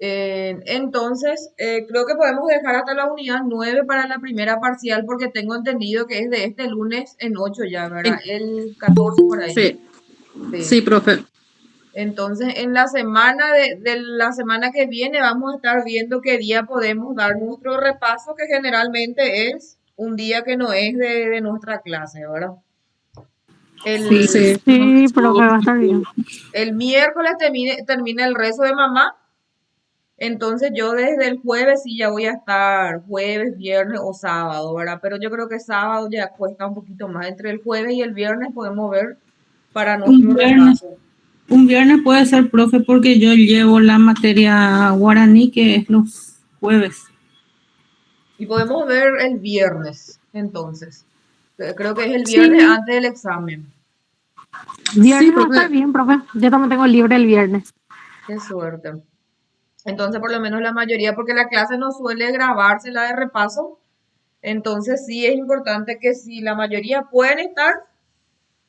Entonces, creo que podemos dejar hasta la unidad 9 para la primera parcial porque tengo entendido que es de este lunes en 8 ya, ¿verdad? Sí, El 14 por ahí. sí, Sí. sí, profe. Entonces, en la semana de la semana que viene vamos a estar viendo qué día podemos dar nuestro repaso, que generalmente es un día que no es de nuestra clase, ¿verdad? Sí, El, sí. Sí, profe, va a estar bien. el miércoles termina el rezo de mamá. Entonces yo desde el jueves sí ya voy a estar jueves, viernes o sábado, ¿verdad? Pero yo creo que sábado ya cuesta un poquito más. Entre el jueves y el viernes podemos ver para Un nuestro viernes, repaso. un viernes puede ser, profe, porque yo llevo la materia guaraní, que es los jueves. Y podemos ver el viernes, entonces. Creo que es el viernes Sí, antes del examen. Sí, Viernes va a estar profe. bien, profe. Yo también tengo libre el viernes. Qué suerte. Entonces, por lo menos la mayoría, porque la clase no suele grabarse la de repaso. Entonces, sí es importante que si la mayoría pueden estar,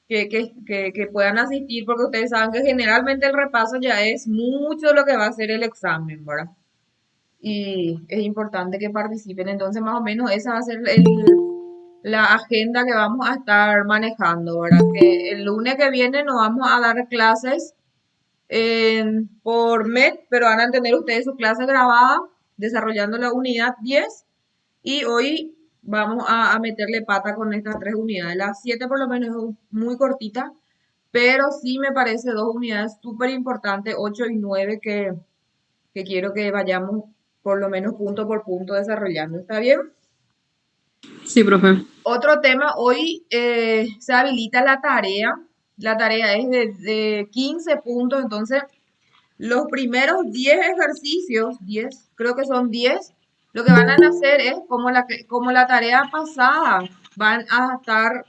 que puedan asistir, porque ustedes saben que generalmente el repaso ya es mucho de lo que va a ser el examen, ¿verdad? Y es importante que participen. Entonces, más o menos esa va a ser la agenda que vamos a estar manejando, ¿verdad? Que el lunes que viene nos vamos a dar clases por MET, pero van a tener ustedes su clase grabada desarrollando la unidad 10 y hoy vamos a meterle pata con estas tres unidades. Las 7 por lo menos es muy cortita, pero sí me parece dos unidades súper importantes, 8 y 9, que quiero que vayamos por lo menos punto por punto desarrollando. ¿Está bien? Sí, profe. Otro tema, hoy se habilita la tarea. La tarea es de 15 puntos, entonces los primeros 10 ejercicios, 10 creo que son 10 lo que van a hacer es como la tarea pasada, van a estar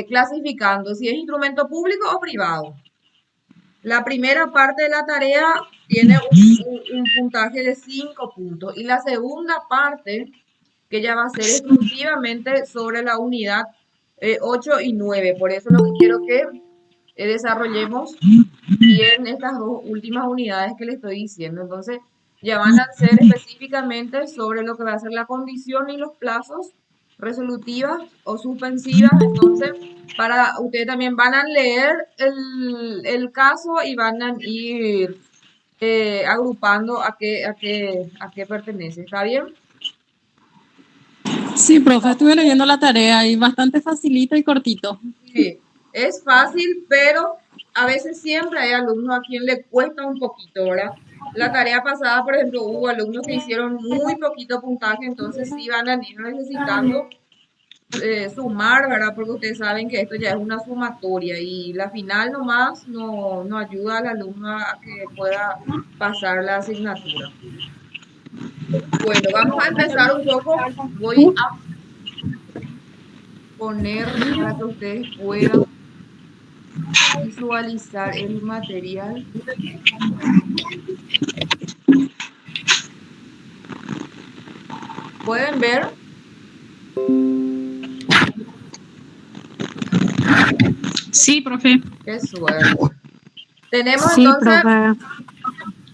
clasificando si es instrumento público o privado. La primera parte de la tarea tiene un puntaje de 5 puntos y la segunda parte, que ya va a ser exclusivamente sobre la unidad 8 y 9. Por eso lo que quiero que desarrollemos bien estas dos últimas unidades que le estoy diciendo. Entonces, ya van a ser específicamente sobre lo que va a ser la condición y los plazos resolutivas o suspensivas. Entonces, para ustedes también van a leer el caso y van a ir agrupando a qué pertenece. ¿Está bien? Sí, profe, estuve leyendo la tarea y bastante facilito y cortito. Sí, es fácil, pero a veces siempre hay alumnos a quien le cuesta un poquito, ¿verdad? La tarea pasada, por ejemplo, hubo alumnos que hicieron muy poquito puntaje, entonces sí van a ir necesitando sumar, ¿verdad? Porque ustedes saben que esto ya es una sumatoria y la final nomás no ayuda al alumno a que pueda pasar la asignatura. Bueno, vamos a empezar un poco. Voy a poner para que ustedes puedan visualizar el material. ¿Pueden ver? sí, profe. Qué suerte. Tenemos Sí, entonces, profe.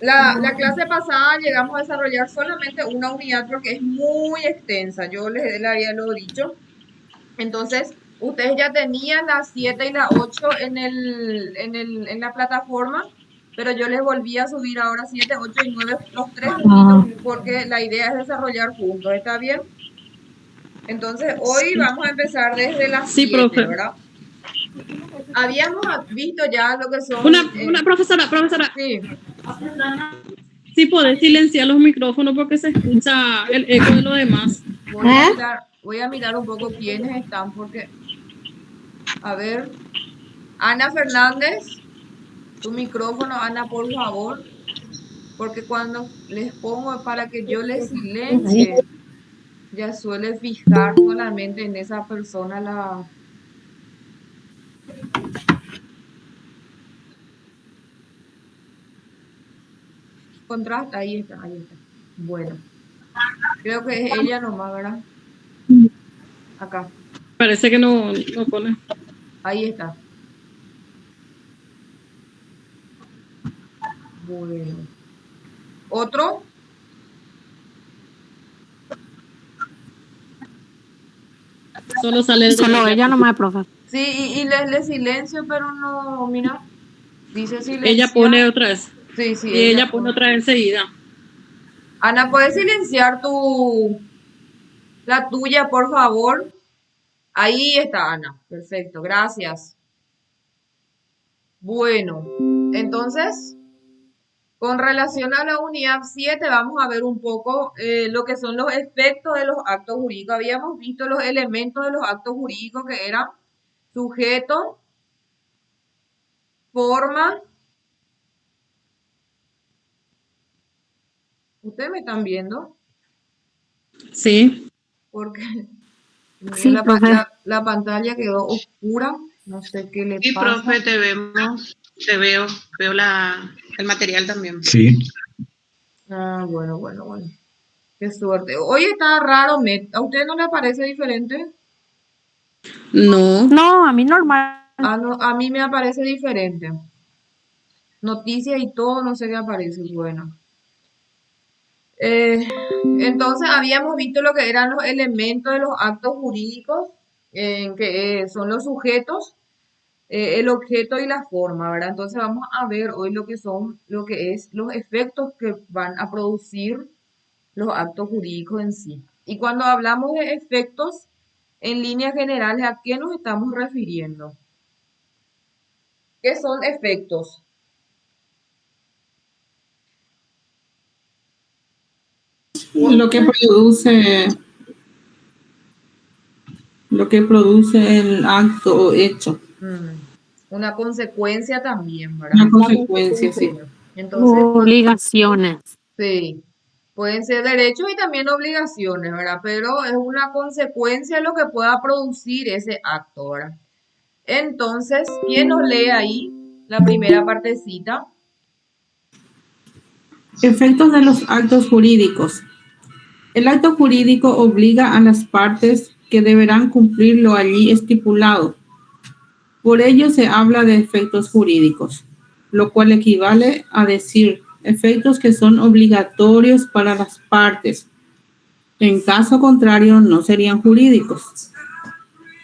la clase pasada llegamos a desarrollar solamente una unidad porque es muy extensa. Yo les había lo dicho. Entonces, ustedes ya tenían las 7 y la 8 en la plataforma, pero yo les volví a subir ahora 7, 8 y 9 los tres juntitos Ah, porque la idea es desarrollar juntos. ¿Está bien? Entonces, hoy vamos a empezar desde las Sí, 7, profe. ¿verdad? Habíamos visto ya lo que son, Una profesora, sí, sí podés silenciar los micrófonos porque se escucha el eco de lo demás. voy a mirar un poco quiénes están, porque, a ver, Ana Fernández, tu micrófono, Ana, por favor, porque cuando les pongo para que yo les silencie, ya suele fijar solamente en esa persona la contrasta, ahí está, ahí está. Bueno, creo que es ella nomás, ¿verdad? Acá, Parece que no pone. ahí está. Bueno. ¿Otro? Solo sale el de Solo ella. ella nomás, profe. Sí, y le silencio, pero no, mira, dice Ella silenciar. pone otra vez. Sí, sí, Y ella ella pone pone. otra vez enseguida. Ana, ¿puedes silenciar la tuya, por favor? Ahí está, Ana. Perfecto, gracias. Bueno, entonces, con relación a la unidad 7, vamos a ver un poco lo que son los efectos de los actos jurídicos. Habíamos visto los elementos de los actos jurídicos que eran sujeto, forma. ¿Ustedes me están viendo? Sí. Porque Sí, profe. la pantalla quedó oscura. No sé qué le Sí, pasa. profe, te vemos, veo el material también. Sí, Ah, bueno, bueno, bueno. Qué suerte. Hoy está raro, ¿a usted no le parece diferente? No. No, a mí normal. Ah, no, a mí me aparece diferente. Noticias y todo, no sé qué aparece. Bueno. Eh, entonces habíamos visto lo que eran los elementos de los actos jurídicos, que son los sujetos, el objeto y la forma, ¿verdad? Entonces vamos a ver hoy lo que son, lo que es los efectos que van a producir los actos jurídicos en sí. Y cuando hablamos de efectos, en líneas generales, ¿a qué nos estamos refiriendo? ¿Qué son efectos? Lo que produce, lo que produce el acto o hecho, Mm, una consecuencia también, ¿verdad? una consecuencia, Sí. sí. Entonces, Obligaciones. sí, pueden ser derechos y también obligaciones, ¿verdad? Pero es una consecuencia de lo que pueda producir ese acto, ¿verdad? Entonces, ¿quién nos lee ahí la primera partecita? Efectos de los actos jurídicos. El acto jurídico obliga a las partes que deberán cumplir lo allí estipulado. Por ello se habla de efectos jurídicos, lo cual equivale a decir efectos que son obligatorios para las partes. En caso contrario, no serían jurídicos.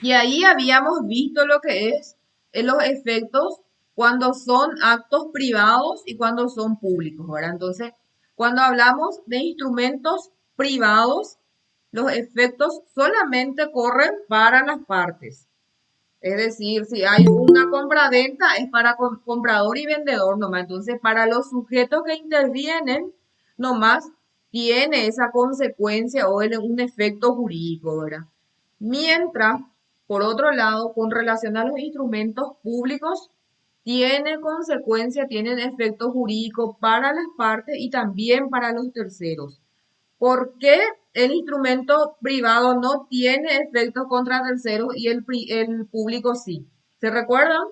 Y ahí habíamos visto lo que es los efectos cuando son actos privados y cuando son públicos, ¿verdad? Entonces, cuando hablamos de instrumentos privados, los efectos solamente corren para las partes. Es decir, si hay una compra-venta es para comprador y vendedor nomás. Entonces, para los sujetos que intervienen, nomás tiene esa consecuencia o un efecto jurídico, ¿verdad? Mientras, por otro lado, con relación a los instrumentos públicos, tiene consecuencia, tienen efecto jurídico para las partes y también para los terceros. ¿Por qué el instrumento privado no tiene efectos contra terceros y el público sí? ¿Se recuerdan?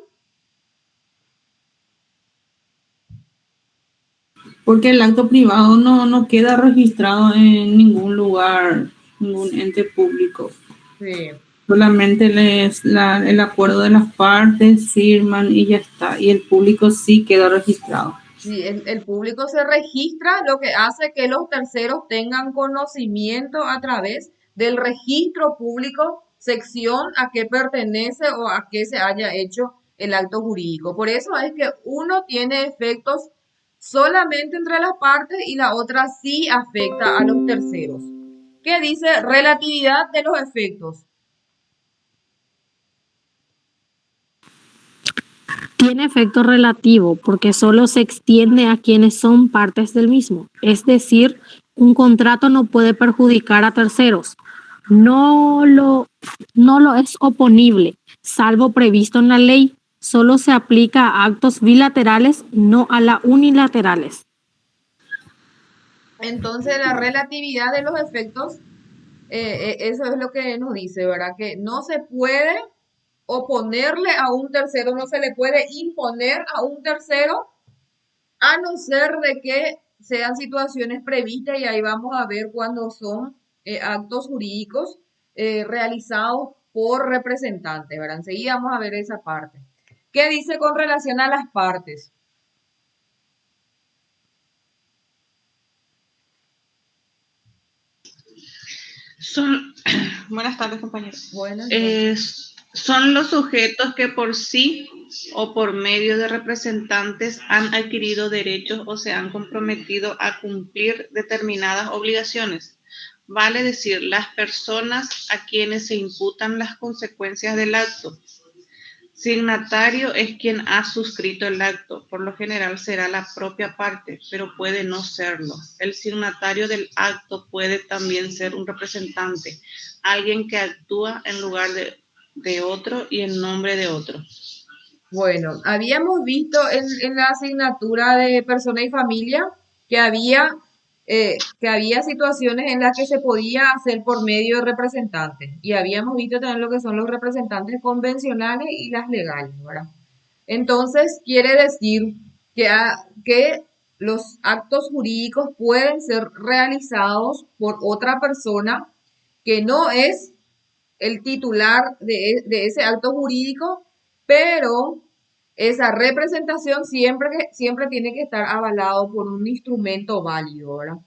Porque el acto privado no queda registrado en ningún lugar, ningún ente público. Sí. Solamente el acuerdo de las partes firman y ya está. Y el público sí queda registrado. Sí, el público se registra, lo que hace que los terceros tengan conocimiento a través del registro público, sección a qué pertenece o a qué se haya hecho el acto jurídico. Por eso es que uno tiene efectos solamente entre las partes y la otra sí afecta a los terceros. ¿Qué dice relatividad de los efectos? Tiene efecto relativo porque solo se extiende a quienes son partes del mismo. Es decir, un contrato no puede perjudicar a terceros. No lo, no lo es oponible, salvo previsto en la ley. Solo se aplica a actos bilaterales, no a las unilaterales. Entonces, la relatividad de los efectos, eso es lo que nos dice, ¿verdad? Que no se puede oponerle a un tercero, no se le puede imponer a un tercero, a no ser de que sean situaciones previstas y ahí vamos a ver cuando son actos jurídicos realizados por representantes, ¿verdad? Enseguida vamos a ver esa parte. ¿Qué dice con relación a las partes? Son, buenas tardes, compañeros. Buenas noches. Son los sujetos que por sí o por medio de representantes han adquirido derechos o se han comprometido a cumplir determinadas obligaciones. Vale decir, las personas a quienes se imputan las consecuencias del acto. Signatario es quien ha suscrito el acto. Por lo general será la propia parte, pero puede no serlo. El signatario del acto puede también ser un representante, alguien que actúa en lugar de otro y en nombre de otro. Bueno, habíamos visto en la asignatura de persona y familia que había situaciones en las que se podía hacer por medio de representantes. Y habíamos visto también lo que son los representantes convencionales y las legales, ¿verdad? Entonces, quiere decir que los actos jurídicos pueden ser realizados por otra persona que no es el titular de ese acto jurídico, pero esa representación siempre tiene que estar avalado por un instrumento válido, ¿verdad?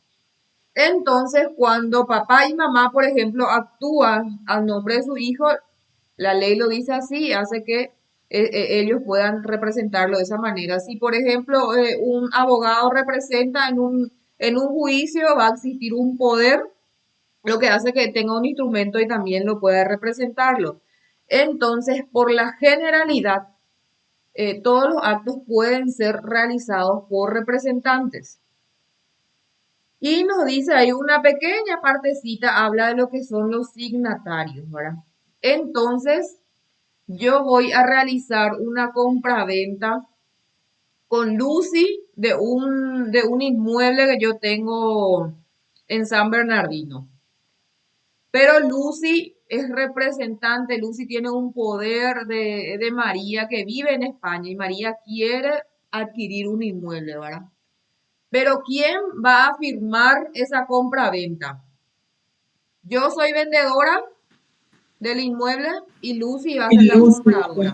Entonces, cuando papá y mamá, por ejemplo, actúan al nombre de su hijo, la ley lo dice así, hace que ellos puedan representarlo de esa manera. Si, por ejemplo, un abogado representa en un juicio, va a existir un poder, lo que hace que tenga un instrumento y también lo pueda representarlo. Entonces, por la generalidad, todos los actos pueden ser realizados por representantes. Y nos dice ahí una pequeña partecita, habla de lo que son los signatarios, ¿verdad? Entonces, yo voy a realizar una compraventa con Lucy de un inmueble que yo tengo en San Bernardino. Pero Lucy es representante, Lucy tiene un poder de María que vive en España y María quiere adquirir un inmueble, ¿verdad? Pero ¿quién va a firmar esa compra-venta? Yo soy vendedora del inmueble y Lucy va a ser la compradora.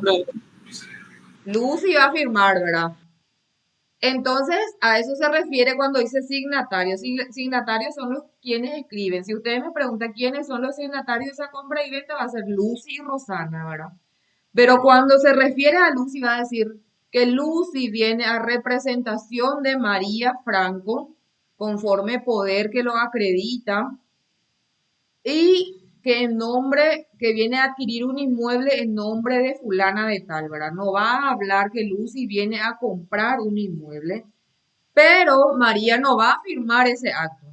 Lucy va a firmar, ¿verdad? Entonces, a eso se refiere cuando dice signatarios. Signatarios son los quienes escriben. Si ustedes me preguntan quiénes son los signatarios de esa compra y venta, va a ser Lucy y Rosana, ¿verdad? Pero cuando se refiere a Lucy, va a decir que Lucy viene a representación de María Franco, conforme poder que lo acredita, y que en nombre, que viene a adquirir un inmueble en nombre de fulana de tal, ¿verdad? No va a hablar que Lucy viene a comprar un inmueble, pero María no va a firmar ese acto,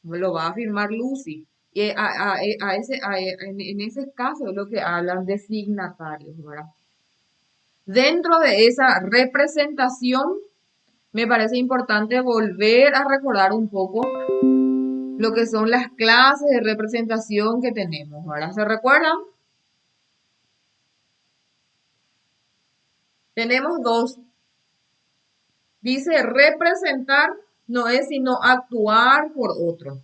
lo va a firmar Lucy. Y en ese caso es lo que hablan de signatarios, ¿verdad? Dentro de esa representación, me parece importante volver a recordar un poco lo que son las clases de representación que tenemos, ¿verdad? ¿Se recuerdan? Tenemos dos. Dice, representar no es sino actuar por otro,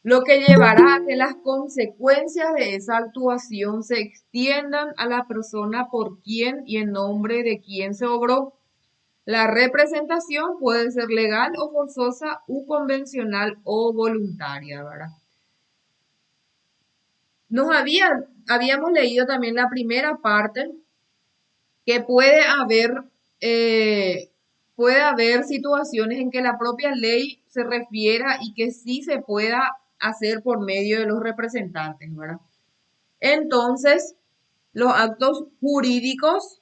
lo que llevará a que las consecuencias de esa actuación se extiendan a la persona por quien y en nombre de quien se obró. La representación puede ser legal o forzosa, u convencional o voluntaria, ¿verdad? Habíamos leído también la primera parte que puede haber situaciones en que la propia ley se refiera y que sí se pueda hacer por medio de los representantes, ¿verdad? Entonces, los actos jurídicos,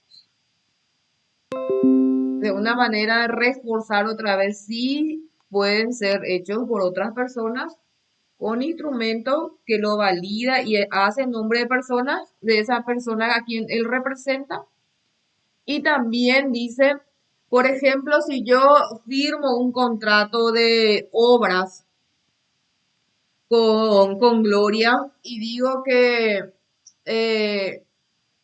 de una manera de reforzar otra vez, sí pueden ser hechos por otras personas con instrumento que lo valida y hace en nombre de personas, de esa persona a quien él representa. Y también dice, por ejemplo, si yo firmo un contrato de obras con Gloria y digo que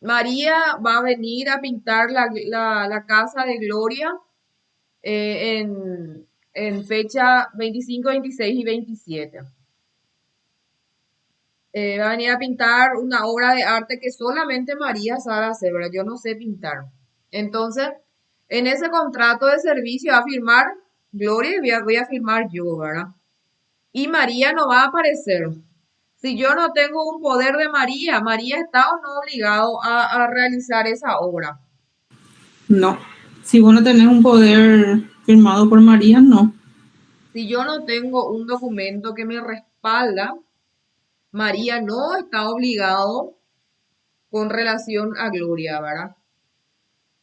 María va a venir a pintar la casa de Gloria en fecha 25, 26 y 27. Va a venir a pintar una obra de arte que solamente María sabe hacer, ¿verdad? Yo no sé pintar. Entonces, en ese contrato de servicio va a firmar Gloria y voy a firmar yo, ¿verdad? Y María no va a aparecer. Si yo no tengo un poder de María, ¿María está o no obligado a realizar esa obra? No. Si vos no tenés un poder firmado por María, no. Si yo no tengo un documento que me respalda, María no está obligado con relación a Gloria, ¿verdad?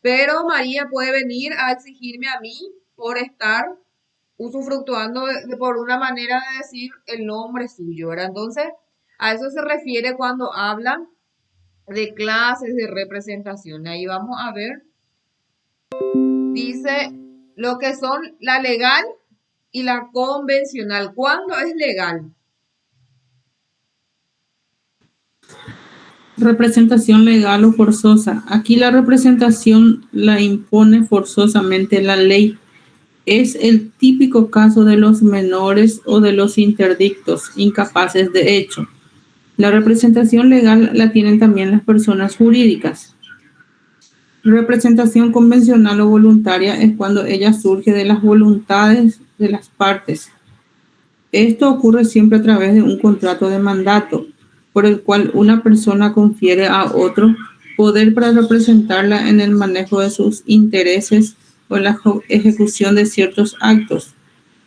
Pero María puede venir a exigirme a mí por estar usufructuando por una manera de decir el nombre suyo, ¿verdad? Entonces, a eso se refiere cuando habla de clases de representación. Ahí vamos a ver, dice lo que son la legal y la convencional. ¿Cuándo es legal? Representación legal o forzosa. Aquí la representación la impone forzosamente la ley. Es el típico caso de los menores o de los interdictos, incapaces de hecho. La representación legal la tienen también las personas jurídicas. Representación convencional o voluntaria es cuando ella surge de las voluntades de las partes. Esto ocurre siempre a través de un contrato de mandato, por el cual una persona confiere a otro poder para representarla en el manejo de sus intereses o en la ejecución de ciertos actos.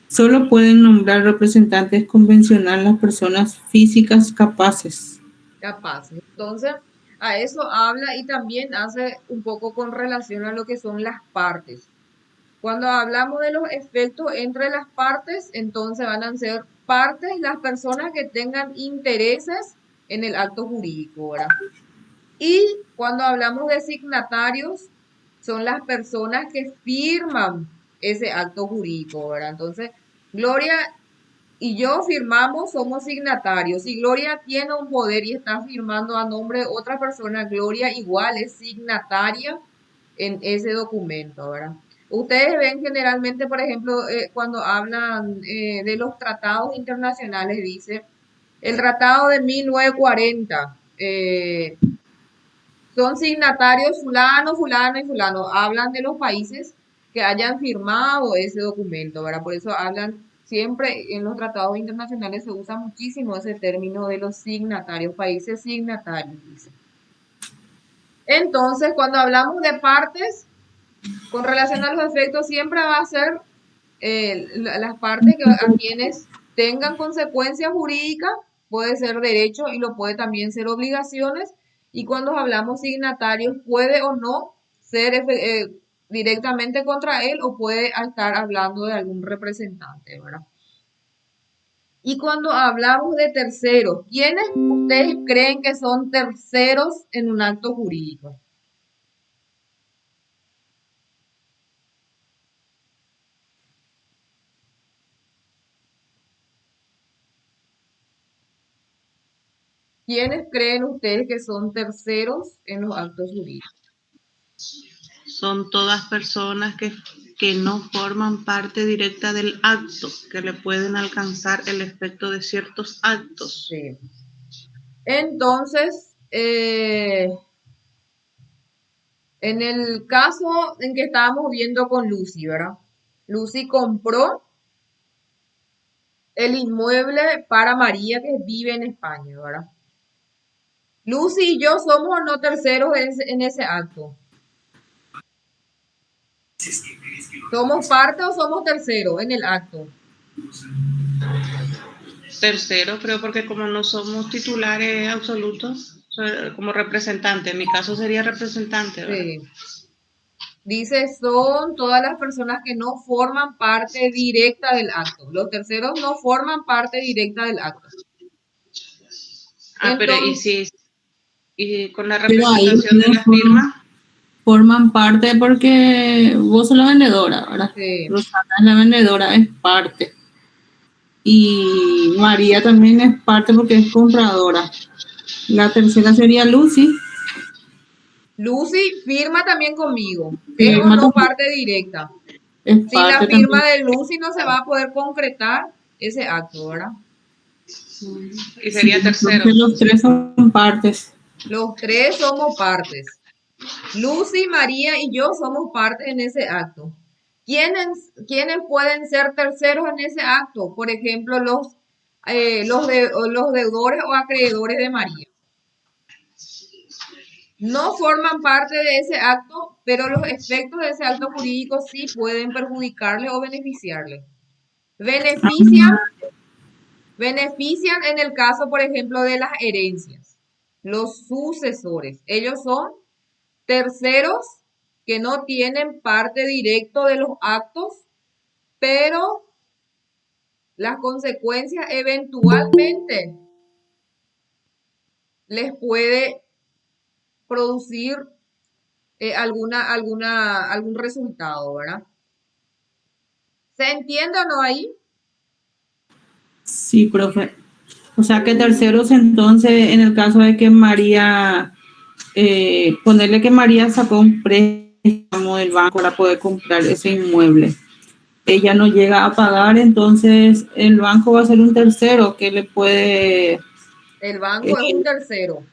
Solo pueden nombrar representantes convencionales las personas físicas capaces. Capaces. Entonces, a eso habla y también hace un poco con relación a lo que son las partes. Cuando hablamos de los efectos entre las partes, entonces van a ser partes las personas que tengan intereses en el acto jurídico, ¿verdad? Y cuando hablamos de signatarios, son las personas que firman ese acto jurídico, ¿verdad? Entonces, Gloria y yo firmamos, somos signatarios. Si Gloria tiene un poder y está firmando a nombre de otra persona, Gloria igual es signataria en ese documento, ¿verdad? Ustedes ven generalmente, por ejemplo, cuando hablan de los tratados internacionales, dice el tratado de 1940, son signatarios fulano, fulano y fulano. Hablan de los países que hayan firmado ese documento, ¿verdad? Por eso hablan siempre en los tratados internacionales se usa muchísimo ese término de los signatarios, países signatarios, dice. Entonces, cuando hablamos de partes, con relación a los efectos, siempre va a ser las partes que a quienes tengan consecuencias jurídicas, puede ser derecho y lo puede también ser obligaciones. Y cuando hablamos signatarios, puede o no ser directamente contra él o puede estar hablando de algún representante, ¿verdad? Y cuando hablamos de terceros, ¿quiénes ustedes creen que son terceros en un acto jurídico? ¿Quiénes creen ustedes que son terceros en los actos jurídicos? Son todas personas que no forman parte directa del acto, que le pueden alcanzar el efecto de ciertos actos. Sí. Entonces, en el caso en que estábamos viendo con Lucy, ¿verdad? Lucy compró el inmueble para María que vive en España, ¿verdad? Lucy y yo somos no terceros en ese acto. ¿Somos parte o somos terceros en el acto? Tercero, creo, porque como no somos titulares absolutos, como representante, en mi caso sería representante, ¿verdad? Sí. Dice, son todas las personas que no forman parte directa del acto. Los terceros no forman parte directa del acto. Ah, pero Entonces, y con la Pero ahí representación de la ustedes firma, forman parte porque vos sos la vendedora, ¿verdad? sí. Rosana es la vendedora, es parte. Y María también es parte porque es compradora. La tercera sería Lucy. Lucy firma también conmigo. Es o Firma no también, parte directa. es Sin la parte firma también. de Lucy no se va a poder concretar ese acto, ¿verdad? y sería tercero. Entonces los tres son partes. Los tres somos partes. Lucy, María y yo somos partes en ese acto. ¿Quiénes pueden ser terceros en ese acto? Por ejemplo, los los deudores o acreedores de María. No forman parte de ese acto, pero los efectos de ese acto jurídico sí pueden perjudicarle o beneficiarle. Benefician en el caso, por ejemplo, de las herencias. Los sucesores, ellos son terceros que no tienen parte directa de los actos, pero las consecuencias eventualmente les puede producir algún resultado, ¿verdad? ¿Se entiende o no ahí? Sí, profe. O sea que terceros entonces, en el caso de que María, ponerle que María sacó un préstamo del banco para poder comprar ese inmueble. Ella no llega a pagar, entonces el banco va a ser un tercero que le puede, El banco es un tercero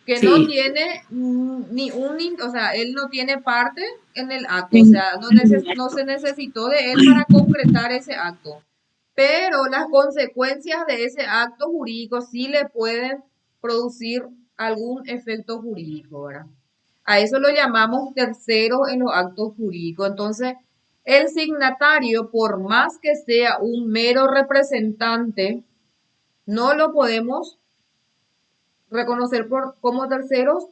que no sí, tiene o sea, él no tiene parte en el acto, o en- sea, no se necesitó de él para concretar ese acto. Pero las consecuencias de ese acto jurídico sí le pueden producir algún efecto jurídico, ¿verdad? A eso lo llamamos tercero en los actos jurídicos. Entonces, el signatario, por más que sea un mero representante, no lo podemos reconocer como terceros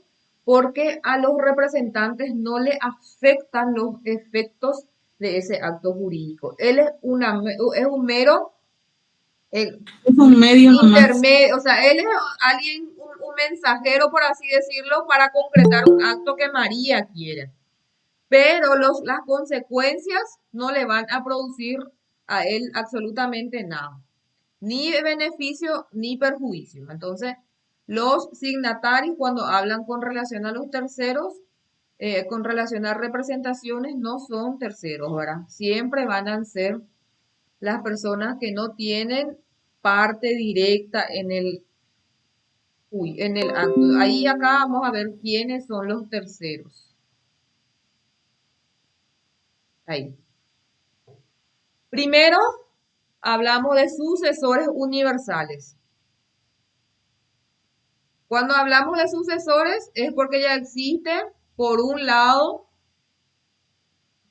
porque a los representantes no le afectan los efectos de ese acto jurídico. Él es un mero eh, es un medio nomás. intermedio, o sea, él es alguien, un mensajero, por así decirlo, para concretar un acto que María quiere. Pero las consecuencias no le van a producir a él absolutamente nada, ni beneficio ni perjuicio. Entonces, los signatarios cuando hablan con relación a los terceros, con relación a representaciones, no son terceros, ¿verdad? Siempre van a ser las personas que no tienen parte directa en el acto. Ahí acá vamos a ver quiénes son los terceros. Ahí. Primero, hablamos de sucesores universales. Cuando hablamos de sucesores es porque ya existe, por un lado,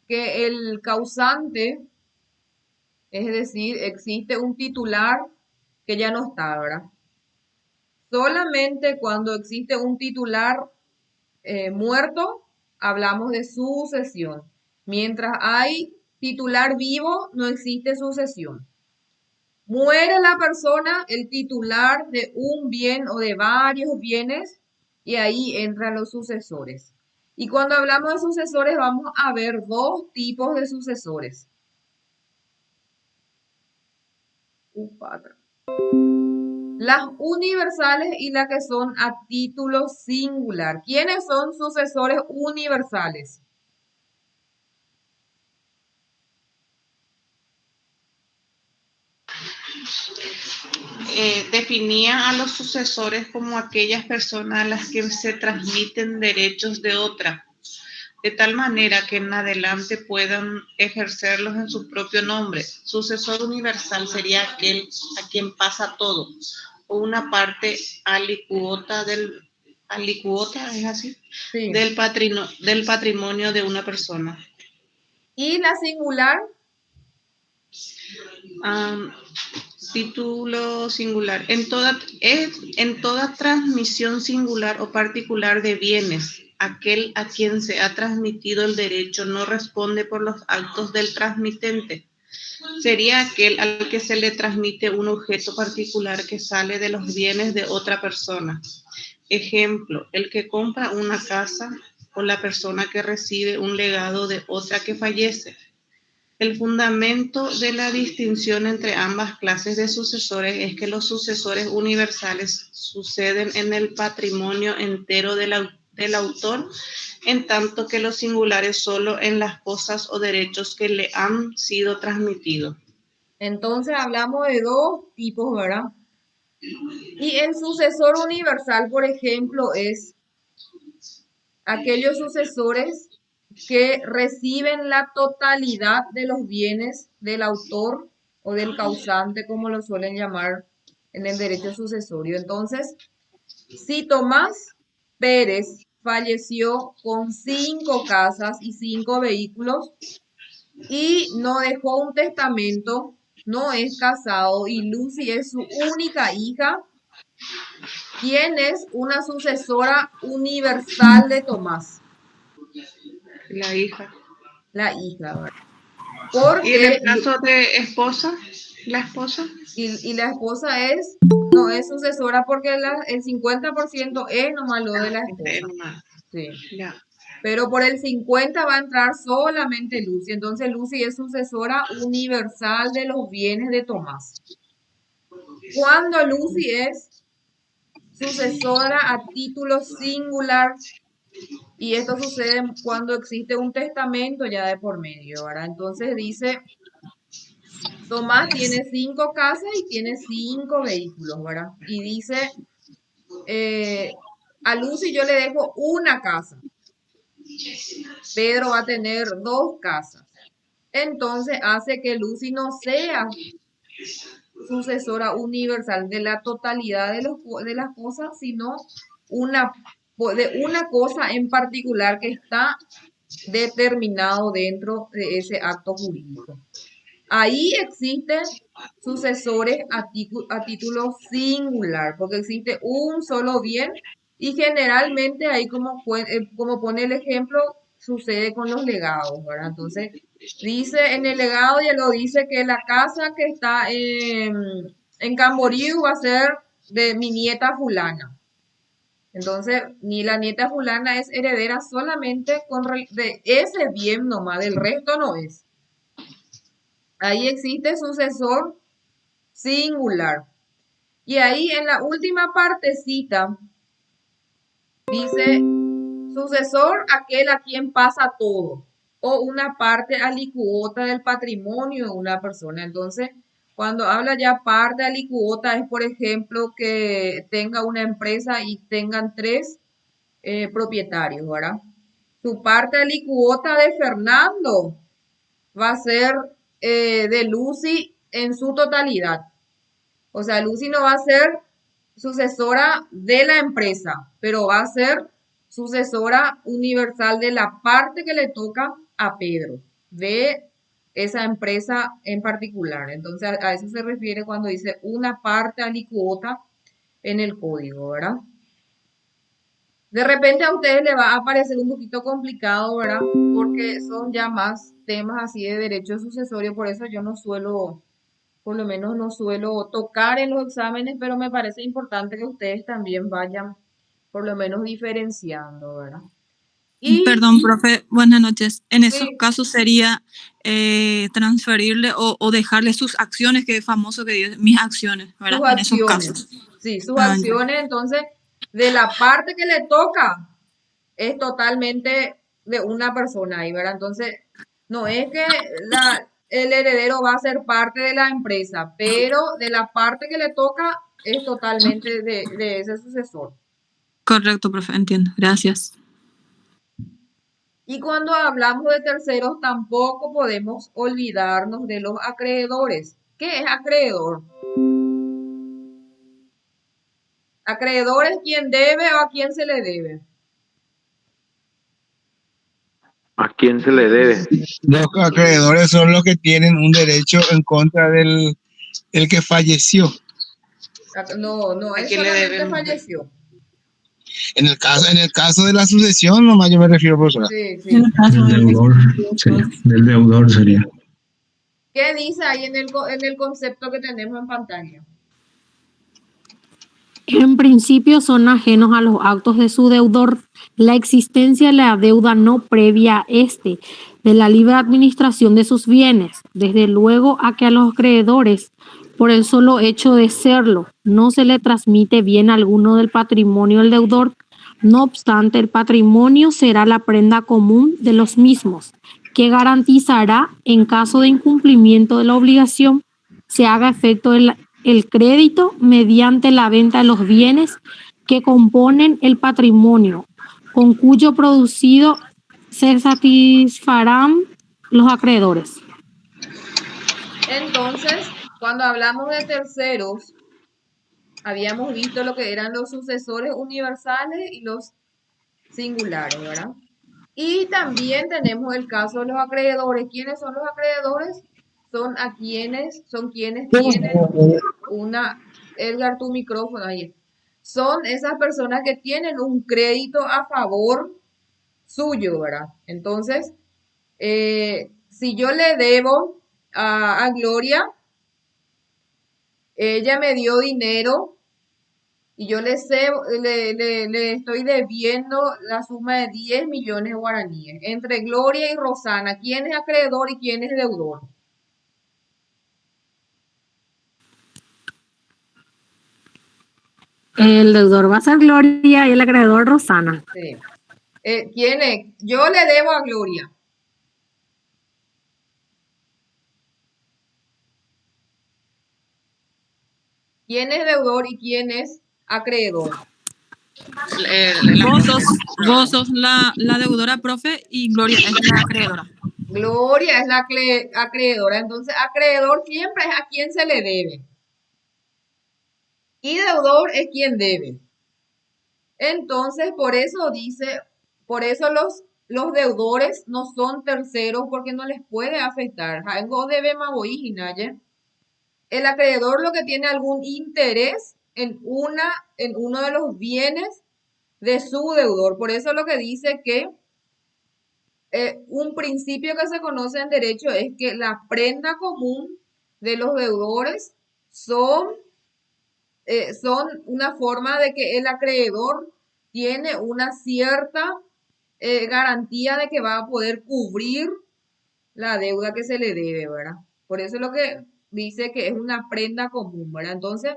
que el causante, es decir, existe un titular que ya no está, ¿verdad? Solamente cuando existe un titular muerto, hablamos de sucesión. Mientras hay titular vivo, no existe sucesión. Muere la persona, el titular de un bien o de varios bienes, y ahí entran los sucesores. Y cuando hablamos de sucesores, vamos a ver dos tipos de sucesores. Las universales y las que son a título singular. ¿Quiénes son sucesores universales? Definía a los sucesores como aquellas personas a las que se transmiten derechos de otra, de tal manera que en adelante puedan ejercerlos en su propio nombre. Sucesor universal sería aquel a quien pasa todo, o una parte alicuota ¿es así? Sí. Del patrimonio de una persona. Y la singular, Título singular. En toda transmisión singular o particular de bienes, aquel a quien se ha transmitido el derecho no responde por los actos del transmitente. Sería aquel al que se le transmite un objeto particular que sale de los bienes de otra persona. Ejemplo, el que compra una casa o la persona que recibe un legado de otra que fallece. El fundamento de la distinción entre ambas clases de sucesores es que los sucesores universales suceden en el patrimonio entero del autor, en tanto que los singulares solo en las cosas o derechos que le han sido transmitidos. entonces hablamos de dos tipos, ¿verdad? Y el sucesor universal, por ejemplo, es aquellos sucesores que reciben la totalidad de los bienes del autor o del causante, como lo suelen llamar en el derecho sucesorio. Entonces, si Tomás Pérez falleció con 5 casas y 5 vehículos y no dejó un testamento, no es casado y Lucy es su única hija, ¿quién es una sucesora universal de Tomás? La hija. La hija, ¿verdad? ¿Y en Porque, el caso de esposa? ¿La esposa? y la esposa no es sucesora porque el 50% es nomás lo de la esposa. Sí. Ya. Pero por el 50 va a entrar solamente Lucy. Entonces Lucy es sucesora universal de los bienes de Tomás. Cuando Lucy es sucesora a título singular, y esto sucede cuando existe un testamento ya de por medio, ¿verdad? Entonces dice, Tomás tiene 5 casas y tiene 5 vehículos, ¿verdad? Y dice, a Lucy yo le dejo una casa. Pedro va a tener 2 casas. Entonces hace que Lucy no sea sucesora universal de la totalidad de las cosas, sino de una cosa en particular que está determinado dentro de ese acto jurídico. Ahí existen sucesores a título singular, porque existe un solo bien y generalmente ahí como pone el ejemplo, sucede con los legados, ¿verdad? Entonces, dice en el legado ya lo dice que la casa que está en Camboriú va a ser de mi nieta fulana. Entonces, ni la nieta fulana es heredera solamente de ese bien nomás, del resto no es. Ahí existe sucesor singular. Y ahí en la última partecita dice sucesor aquel a quien pasa todo o una parte alicuota del patrimonio de una persona. Entonces, cuando habla ya parte alicuota es, por ejemplo, que tenga una empresa y tengan 3 propietarios, ¿verdad? Su parte alicuota de Fernando va a ser de Lucy en su totalidad. O sea, Lucy no va a ser sucesora de la empresa, pero va a ser sucesora universal de la parte que le toca a Pedro, de esa empresa en particular. Entonces, a eso se refiere cuando dice una parte alicuota en el código, ¿verdad? De repente a ustedes les va a parecer un poquito complicado, ¿verdad? Porque son ya más temas así de derecho sucesorio, por eso yo no suelo, por lo menos no suelo tocar en los exámenes, pero me parece importante que ustedes también vayan por lo menos diferenciando, ¿verdad? Y Perdón, profe, buenas noches. En esos sí, casos sería transferirle o dejarle sus acciones, que es famoso que dice mis acciones, ¿verdad? sus En esos acciones, casos. sí, sus Ah, ya. acciones, entonces, de la parte que le toca, es totalmente de una persona ahí, ¿verdad? Entonces, no es que el heredero va a ser parte de la empresa, pero de la parte que le toca es totalmente de ese sucesor. Correcto, profe, entiendo. Gracias. Y cuando hablamos de terceros, tampoco podemos olvidarnos de los acreedores. ¿Qué es acreedor? Acreedor es quien debe o a quien se le debe. ¿A quién se le debe? Los acreedores son los que tienen un derecho en contra del el que falleció. No, no ¿A es quién le solamente debemos? falleció. En el caso de la sucesión, nomás yo me refiero, profesora. Sí, sí. En el caso Del de deudor, sí, del deudor sería. ¿Qué dice ahí en el concepto que tenemos en pantalla? En principio son ajenos a los actos de su deudor la existencia de la deuda no previa a de la libre administración de sus bienes, desde luego a que a los acreedores, por el solo hecho de serlo, no se le transmite bien alguno del patrimonio del deudor. No obstante, el patrimonio será la prenda común de los mismos, que garantizará, en caso de incumplimiento de la obligación, se haga efecto el crédito mediante la venta de los bienes que componen el patrimonio, con cuyo producido se satisfarán los acreedores. Entonces, cuando hablamos de terceros, Habíamos visto lo que eran los sucesores universales y los singulares, ¿verdad? Y también tenemos el caso de los acreedores. ¿Quiénes son los acreedores? Son quienes tienen una, Edgar, tu micrófono ahí. Son esas personas que tienen un crédito a favor suyo, ¿verdad? Entonces, si yo le debo a Gloria, ella me dio dinero y yo le estoy debiendo la suma de 10 millones de guaraníes. Entre Gloria y Rosana, ¿quién es acreedor y quién es deudor? El deudor va a ser Gloria y el acreedor Rosana. Sí. ¿Quién es? Yo le debo a Gloria. ¿Quién es deudor y quién es acreedor? Vos sos la deudora, profe, y Gloria es la acreedora. Gloria es la acreedora. Entonces, acreedor siempre es a quien se le debe. Y deudor es quien debe. Entonces, por eso los deudores no son terceros porque no les puede afectar. Algo debe el acreedor lo que tiene algún interés en uno de los bienes de su deudor. Por eso lo que dice que un principio que se conoce en derecho es que la prenda común de los deudores son una forma de que el acreedor tiene una cierta garantía de que va a poder cubrir la deuda que se le debe, ¿verdad? Por eso es lo que dice que es una prenda común, ¿verdad? Entonces,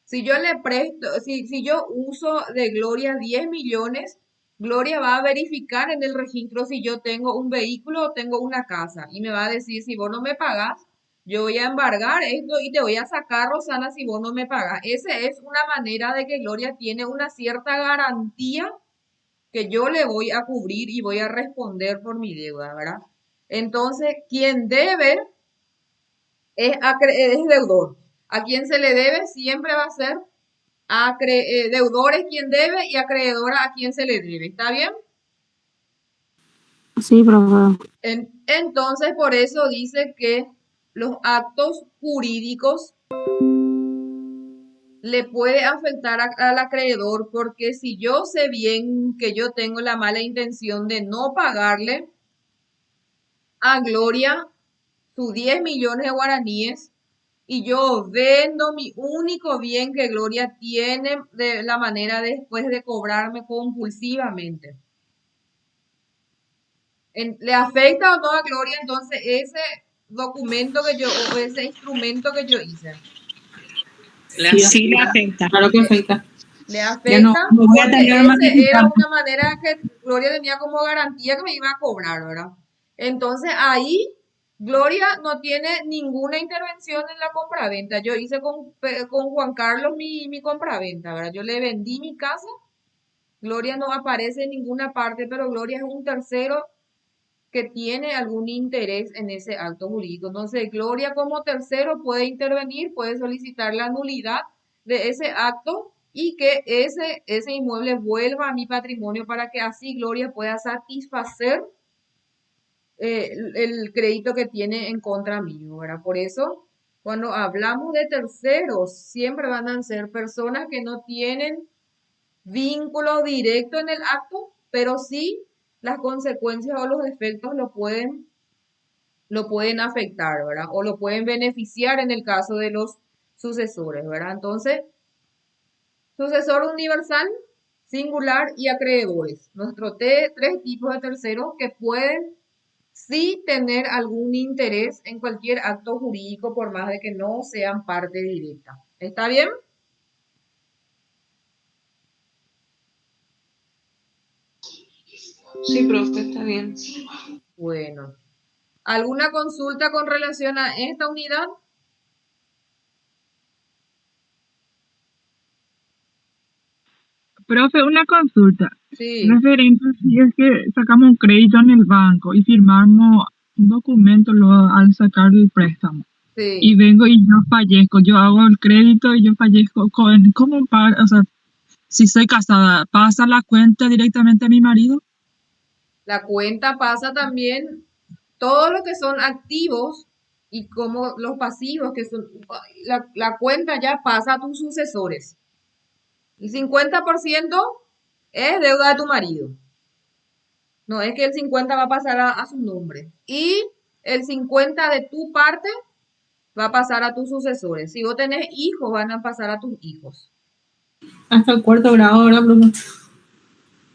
si yo le presto, si yo uso de Gloria 10 millones, Gloria va a verificar en el registro si yo tengo un vehículo o tengo una casa y me va a decir, si vos no me pagás, yo voy a embargar esto y te voy a sacar, Rosana, si vos no me pagás. Esa es una manera de que Gloria tiene una cierta garantía que yo le voy a cubrir y voy a responder por mi deuda, ¿verdad? Entonces, quien debe es deudor. A quien se le debe siempre va a ser deudor es quien debe y acreedora a quien se le debe. ¿Está bien? Sí, profe. Entonces, por eso dice que los actos jurídicos le puede afectar al acreedor porque si yo sé bien que yo tengo la mala intención de no pagarle a Gloria sus 10 millones de guaraníes y yo vendo mi único bien que Gloria tiene de la manera después de cobrarme compulsivamente. ¿Le afecta o no a Gloria entonces ese documento o ese instrumento que yo hice? Sí, le afecta. Claro que afecta. Le afecta porque ese era una manera que Gloria tenía como garantía que me iba a cobrar, ¿verdad? Entonces ahí Gloria no tiene ninguna intervención en la compraventa. Yo hice con Juan Carlos mi compraventa, ¿verdad? Yo le vendí mi casa. Gloria no aparece en ninguna parte, pero Gloria es un tercero que tiene algún interés en ese acto jurídico. Entonces, Gloria como tercero puede intervenir, puede solicitar la nulidad de ese acto y que ese inmueble vuelva a mi patrimonio para que así Gloria pueda satisfacer el crédito que tiene en contra mío, ¿verdad? Por eso, cuando hablamos de terceros, siempre van a ser personas que no tienen vínculo directo en el acto, pero sí las consecuencias o los efectos lo pueden afectar, ¿verdad? O lo pueden beneficiar en el caso de los sucesores, ¿verdad? Entonces, sucesor universal, singular y acreedores. Nuestros tres tipos de terceros que pueden sí tener algún interés en cualquier acto jurídico por más de que no sean parte directa. ¿Está bien? Sí, profe, está bien. Bueno. ¿Alguna consulta con relación a esta unidad? Profe, una consulta. Sí. Referente si es que sacamos un crédito en el banco y firmamos un documento luego al sacar el préstamo. y Sí. vengo y yo fallezco. Yo hago el crédito y yo fallezco. ¿Cómo o sea, si soy casada, ¿pasa la cuenta directamente a mi marido? La cuenta pasa también todo lo que son activos y como los pasivos, que son, la cuenta ya pasa a tus sucesores. El 50% es deuda de tu marido. No es que el 50 va a pasar a su nombre. Y el 50 de tu parte va a pasar a tus sucesores. Si vos tenés hijos, van a pasar a tus hijos. Hasta el cuarto grado ahora, profesor.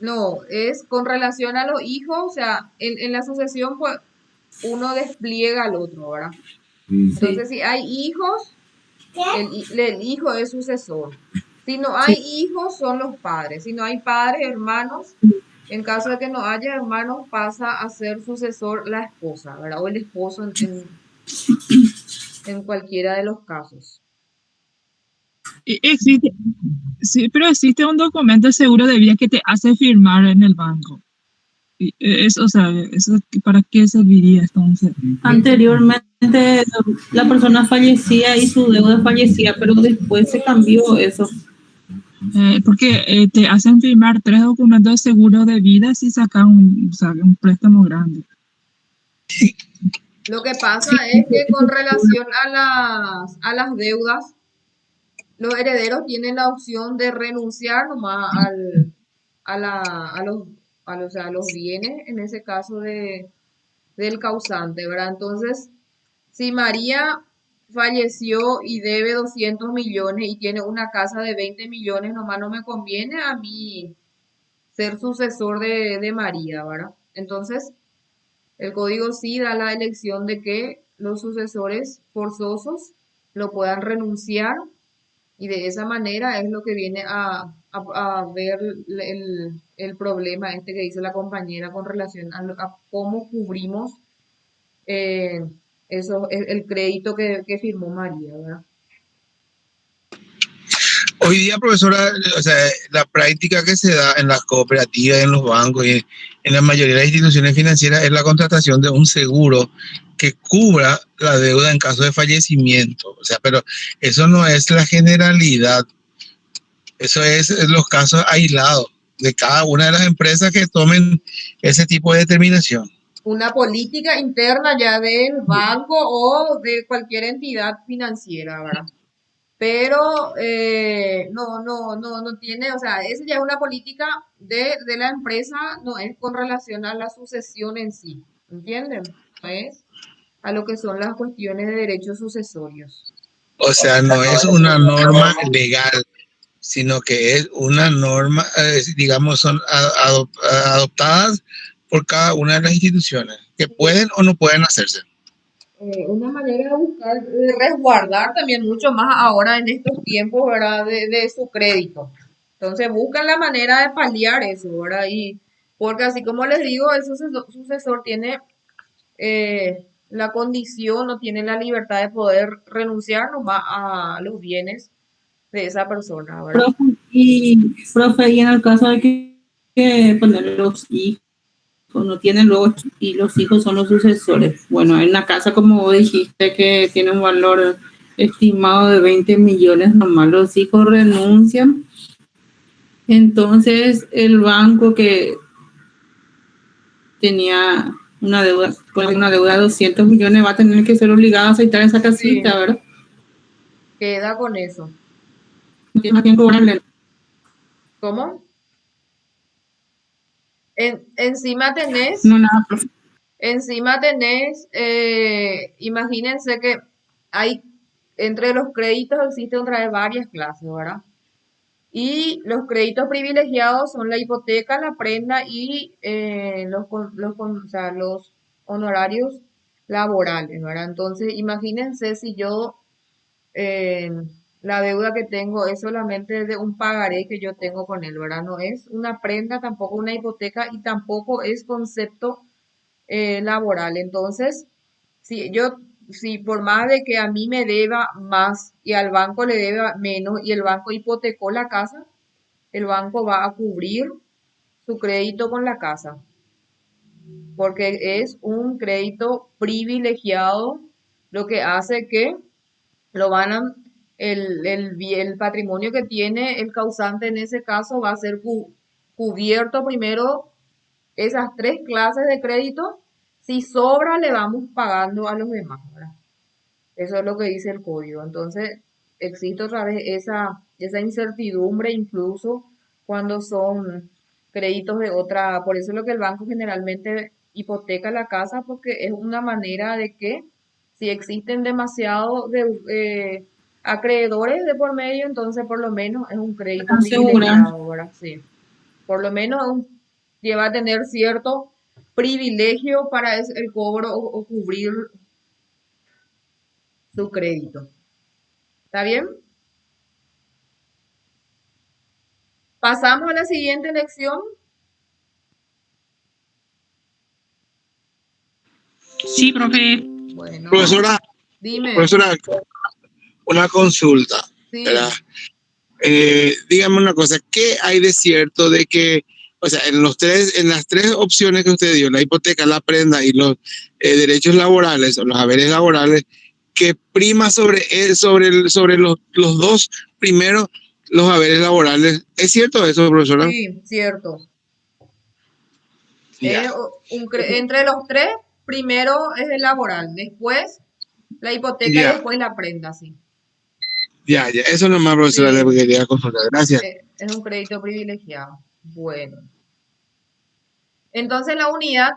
No, es con relación a los hijos, o sea, en la sucesión, pues uno despliega al otro, ¿verdad? Sí. Entonces, si hay hijos, el hijo es sucesor. Si no hay Sí. hijos, son los padres. Si no hay padres, hermanos, en caso de que no haya hermanos, pasa a ser sucesor la esposa, ¿verdad? O el esposo en cualquiera de los casos. Existe, sí, pero existe un documento de seguro de vida que te hace firmar en el banco. Eso, o sea, eso, ¿para qué serviría entonces? Anteriormente la persona fallecía y su deuda fallecía, pero después se cambió eso. Porque te hacen firmar 3 documentos de seguro de vida si sacan o sea, un préstamo grande. Lo que pasa es que con relación a las deudas, los herederos tienen la opción de renunciar nomás a, la, o sea, a los bienes, en ese caso del causante, ¿verdad? Entonces, si María falleció y debe 200 millones y tiene una casa de 20 millones, nomás no me conviene a mí ser sucesor de María, ¿verdad? Entonces, el código sí da la elección de que los sucesores forzosos lo puedan renunciar y de esa manera es lo que viene a ver el problema este que dice la compañera con relación a cómo cubrimos eh, el crédito que firmó María, ¿verdad? Hoy día, profesora, o sea, la práctica que se da en las cooperativas, en los bancos y en la mayoría de las instituciones financieras es la contratación de un seguro que cubra la deuda en caso de fallecimiento. O sea, pero eso no es la generalidad, eso es los casos aislados de cada una de las empresas que tomen ese tipo de determinación. Una política interna ya del banco o de cualquier entidad financiera, ¿verdad? Pero no tiene, o sea, esa ya es una política de la empresa, no es con relación a la sucesión en sí, ¿entienden? No es a lo que son las cuestiones de derechos sucesorios. O sea, no es una norma legal, sino que es una norma, digamos, son adoptadas por cada una de las instituciones, que pueden o no pueden hacerse. Una manera de buscar, de resguardar también mucho más ahora en estos tiempos, ¿verdad? De su crédito. Entonces buscan la manera de paliar eso, ¿verdad? Y porque así como les digo, el sucesor tiene la condición o tiene la libertad de poder renunciar nomás a los bienes de esa persona, ¿verdad? Profe, y en el caso de que poner los hijos no tienen luego y los hijos son los sucesores. Bueno, en la casa, como vos dijiste, que tiene un valor estimado de 20 millones, nomás los hijos renuncian. Entonces, el banco que tenía una deuda de 200 millones va a tener que ser obligado a aceitar esa casita, Sí, ¿verdad? queda con eso. No tiene a quién cobrarle. ¿Cómo? Encima tenés No, nada, profe. Encima tenés, imagínense que hay, entre los créditos existen otra vez varias clases, ¿verdad? Y los créditos privilegiados son la hipoteca, la prenda y o sea, los honorarios laborales, ¿verdad? Entonces, imagínense si yo, eh, la deuda que tengo es solamente de un pagaré que yo tengo con él, ¿verdad? No es una prenda, tampoco una hipoteca y tampoco es concepto laboral. Entonces, si por más de que a mí me deba más y al banco le deba menos y el banco hipotecó la casa, el banco va a cubrir su crédito con la casa, porque es un crédito privilegiado lo que hace que lo van a, el patrimonio que tiene el causante en ese caso va a ser cubierto primero esas tres clases de crédito. Si sobra, le vamos pagando a los demás, ¿verdad? Eso es lo que dice el código. Entonces, existe otra vez esa incertidumbre incluso cuando son créditos de otra. Por eso es lo que el banco generalmente hipoteca la casa, porque es una manera de que si existen demasiados acreedores de por medio, entonces por lo menos es un crédito Asegurar. privilegiado, ¿verdad? Sí. Por lo menos lleva a tener cierto privilegio para el cobro o cubrir su crédito. ¿Está bien? Pasamos a la siguiente lección. Sí, profe. Bueno, Profesora, dime. profesora, una consulta, Sí, ¿verdad? Dígame una cosa, ¿qué hay de cierto de que, o sea, en las tres opciones que usted dio, la hipoteca, la prenda y los derechos laborales o los haberes laborales, que prima sobre los dos primeros los haberes laborales? ¿Es cierto eso, profesora? sí, cierto. Ya, Entre los tres, primero es el laboral, después la hipoteca y ya, después la prenda, sí. ya, eso nomás, profesora, Sí, le quería consultar. Gracias. es un crédito privilegiado. Bueno, entonces la unidad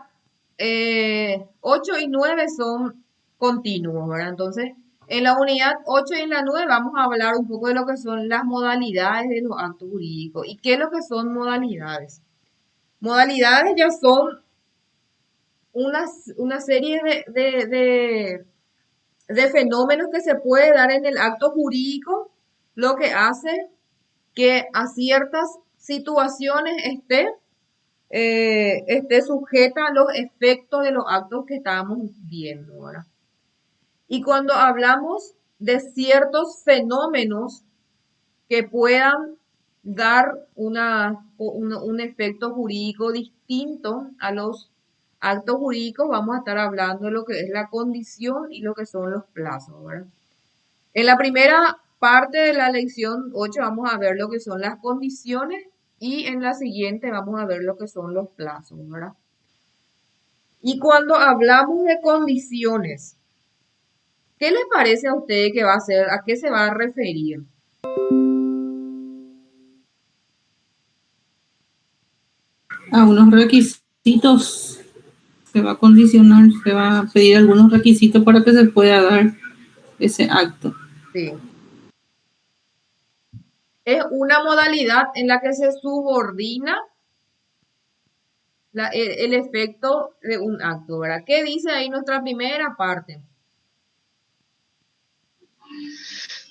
8 y 9 son continuos, ¿verdad? Entonces, en la unidad 8 y en la 9 vamos a hablar un poco de lo que son las modalidades de los actos jurídicos. ¿Y qué es lo que son modalidades? Modalidades ya son una serie de fenómenos que se puede dar en el acto jurídico, lo que hace que a ciertas situaciones esté sujeta a los efectos de los actos que estábamos viendo, ¿verdad? Y cuando hablamos de ciertos fenómenos que puedan dar un efecto jurídico distinto a los actos jurídicos, vamos a estar hablando de lo que es la condición y lo que son los plazos, ¿verdad? En la primera parte de la lección 8 vamos a ver lo que son las condiciones y en la siguiente vamos a ver lo que son los plazos, ¿verdad? Y cuando hablamos de condiciones, ¿qué les parece a ustedes que va a ser, a qué se va a referir? A unos requisitos se va a condicionar, se va a pedir algunos requisitos para que se pueda dar ese acto. Sí. Es una modalidad en la que se subordina el efecto de un acto, ¿verdad? ¿Qué dice ahí nuestra primera parte?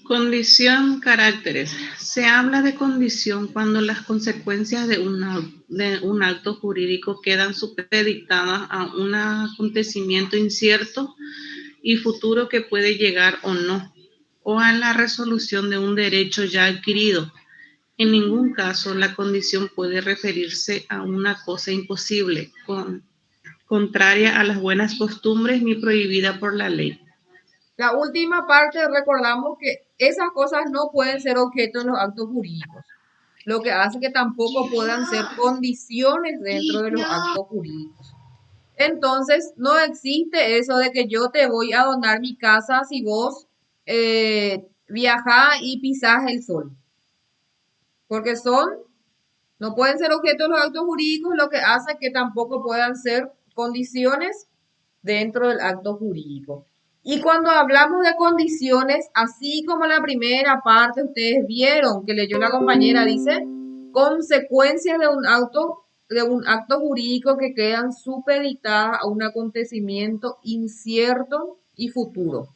Condición, caracteres. Se habla de condición cuando las consecuencias de un acto jurídico quedan supeditadas a un acontecimiento incierto y futuro que puede llegar o no, o a la resolución de un derecho ya adquirido. En ningún caso la condición puede referirse a una cosa imposible, contraria a las buenas costumbres ni prohibida por la ley. La última parte recordamos que esas cosas no pueden ser objeto de los actos jurídicos, lo que hace que tampoco puedan ser condiciones dentro de los actos jurídicos. Entonces, no existe eso de que yo te voy a donar mi casa si vos viajás y pisás el sol, porque no pueden ser objeto de los actos jurídicos, lo que hace que tampoco puedan ser condiciones dentro del acto jurídico. Y cuando hablamos de condiciones, así como la primera parte, ustedes vieron que leyó la compañera, dice consecuencias de un acto jurídico que quedan supeditadas a un acontecimiento incierto y futuro.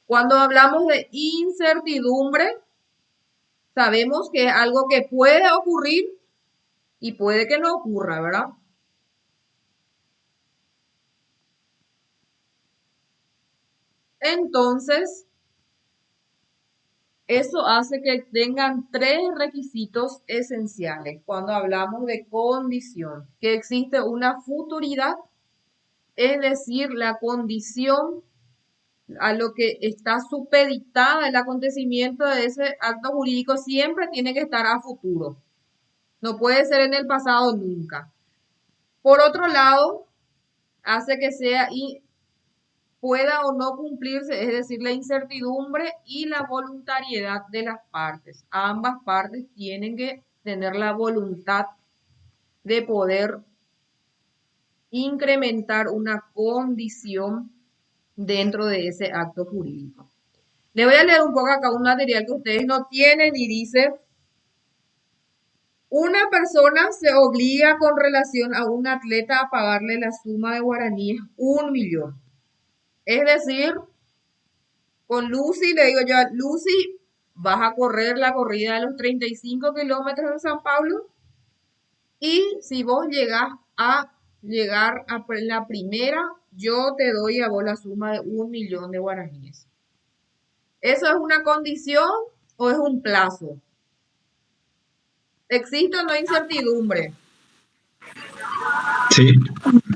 Cuando hablamos de incertidumbre, sabemos que es algo que puede ocurrir y puede que no ocurra, ¿verdad? Entonces, eso hace que tengan tres requisitos esenciales cuando hablamos de condición, que existe una futuridad, es decir, la condición a lo que está supeditada el acontecimiento de ese acto jurídico, siempre tiene que estar a futuro. No puede ser en el pasado nunca. Por otro lado, hace que sea y pueda o no cumplirse, es decir, la incertidumbre y la voluntariedad de las partes. Ambas partes tienen que tener la voluntad de poder incrementar una condición dentro de ese acto jurídico. Le voy a leer un poco acá un material que ustedes no tienen y dice: una persona se obliga con relación a un atleta a pagarle la suma de guaraníes 1.000.000. Es decir, con Lucy le digo yo, Lucy, vas a correr la corrida de los 35 kilómetros en San Pablo y si vos llegar a la primera, yo te doy a vos la suma de 1.000.000 de guaraníes. ¿Eso es una condición o es un plazo? ¿Existe o no incertidumbre? Sí.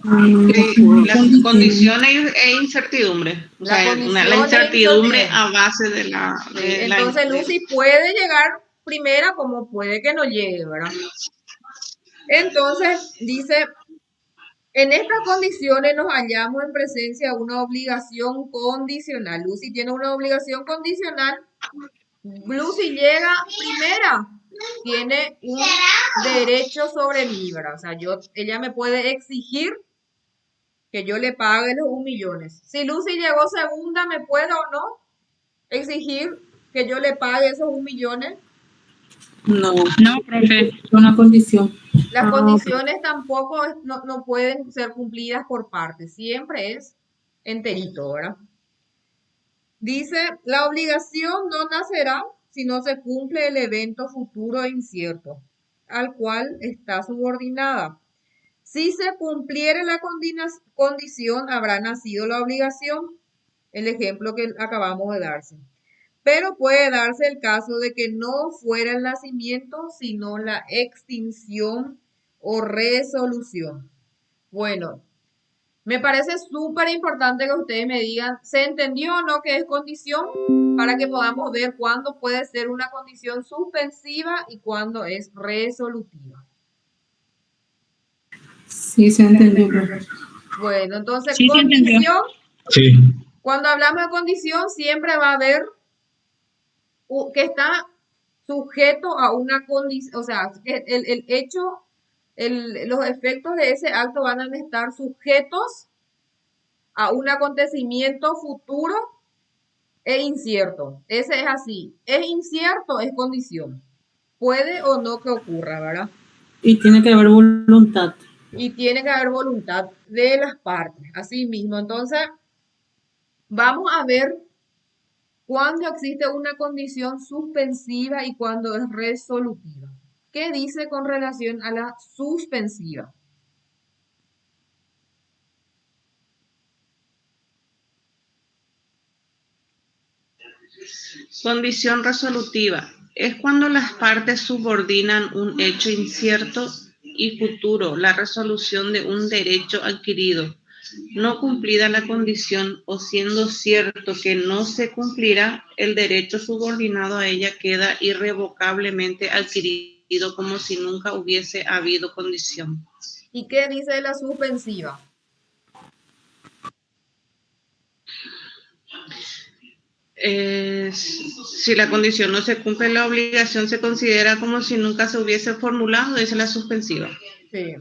La condición es incertidumbre. O sea, la incertidumbre a base de la... Entonces Lucy puede llegar primera como puede que no llegue, ¿verdad? Entonces dice, en estas condiciones nos hallamos en presencia de una obligación condicional. Lucy tiene una obligación condicional. Lucy llega primera, tiene un derecho sobre mí, ¿verdad? O sea, ella me puede exigir que yo le pague los 1.000.000. Si Lucy llegó segunda, ¿me puede o no exigir que yo le pague esos 1.000.000? No, profe, es una condición. Las condiciones tampoco no pueden ser cumplidas por partes, siempre es enterito, ¿verdad? Dice, la obligación no nacerá si no se cumple el evento futuro e incierto, al cual está subordinada. Si se cumpliere la condición, habrá nacido la obligación, el ejemplo que acabamos de darse. Pero puede darse el caso de que no fuera el nacimiento, sino la extinción o resolución. Bueno, me parece súper importante que ustedes me digan, ¿se entendió o no que es condición? Para que podamos ver cuándo puede ser una condición suspensiva y cuándo es resolutiva. Sí, se entendió, profe. Bueno, entonces, Sí, condición, Sí. cuando hablamos de condición, siempre va a haber que está sujeto a una condición, o sea, que el hecho, los efectos de ese acto van a estar sujetos a un acontecimiento futuro e incierto. Ese es así. Es incierto, es condición. Puede o no que ocurra, ¿verdad? Y tiene que haber voluntad. Y tiene que haber voluntad de las partes, así mismo. Entonces, vamos a ver cuándo existe una condición suspensiva y cuándo es resolutiva. ¿Qué dice con relación a la suspensiva? Condición resolutiva. Es cuando las partes subordinan un hecho incierto y futuro, la resolución de un derecho adquirido, no cumplida la condición o siendo cierto que no se cumplirá, el derecho subordinado a ella queda irrevocablemente adquirido como si nunca hubiese habido condición. ¿Y qué dice de la suspensiva? Si la condición no se cumple, la obligación se considera como si nunca se hubiese formulado, es la suspensiva. Sí.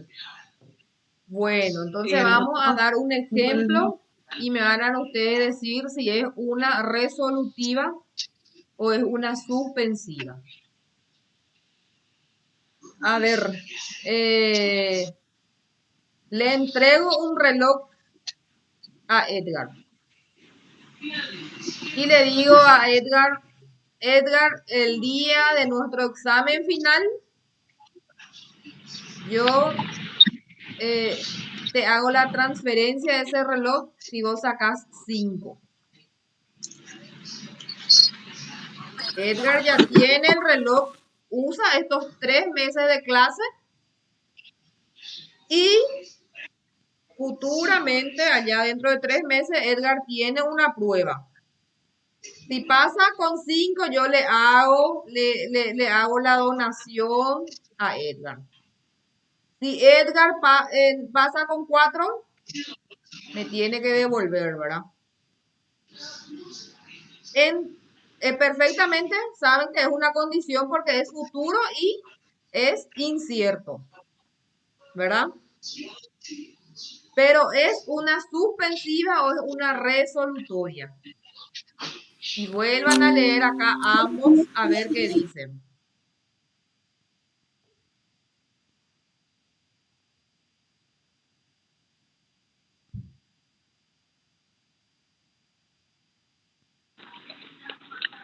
Bueno, entonces vamos a dar un ejemplo y me van a ustedes decir si es una resolutiva o es una suspensiva. A ver, le entrego un reloj a Edgar. Y le digo a Edgar, el día de nuestro examen final, yo te hago la transferencia de ese reloj si vos sacás 5. Edgar ya tiene el reloj, usa estos 3 meses de clase y futuramente, allá dentro de 3 meses, Edgar tiene una prueba. Si pasa con 5, yo le hago la donación a Edgar. Si Edgar pasa con 4, me tiene que devolver, ¿verdad? Perfectamente saben que es una condición porque es futuro y es incierto, ¿verdad? Pero ¿es una suspensiva o es una resolutoria? Y vuelvan a leer acá ambos a ver qué dicen.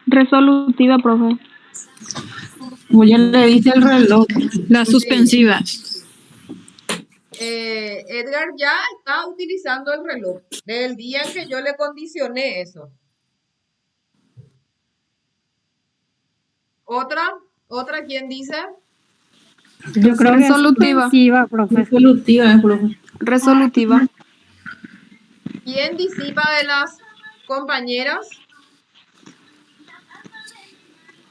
Resolutiva, profe. Como ya le dice el reloj. Las suspensivas. Edgar ya está utilizando el reloj desde el día en que yo le condicioné eso. ¿Otra quién dice? Yo creo que es Resolutiva. suspensiva, profe. Resolutiva, profe. Resolutiva. ¿Quién disipa de las compañeras?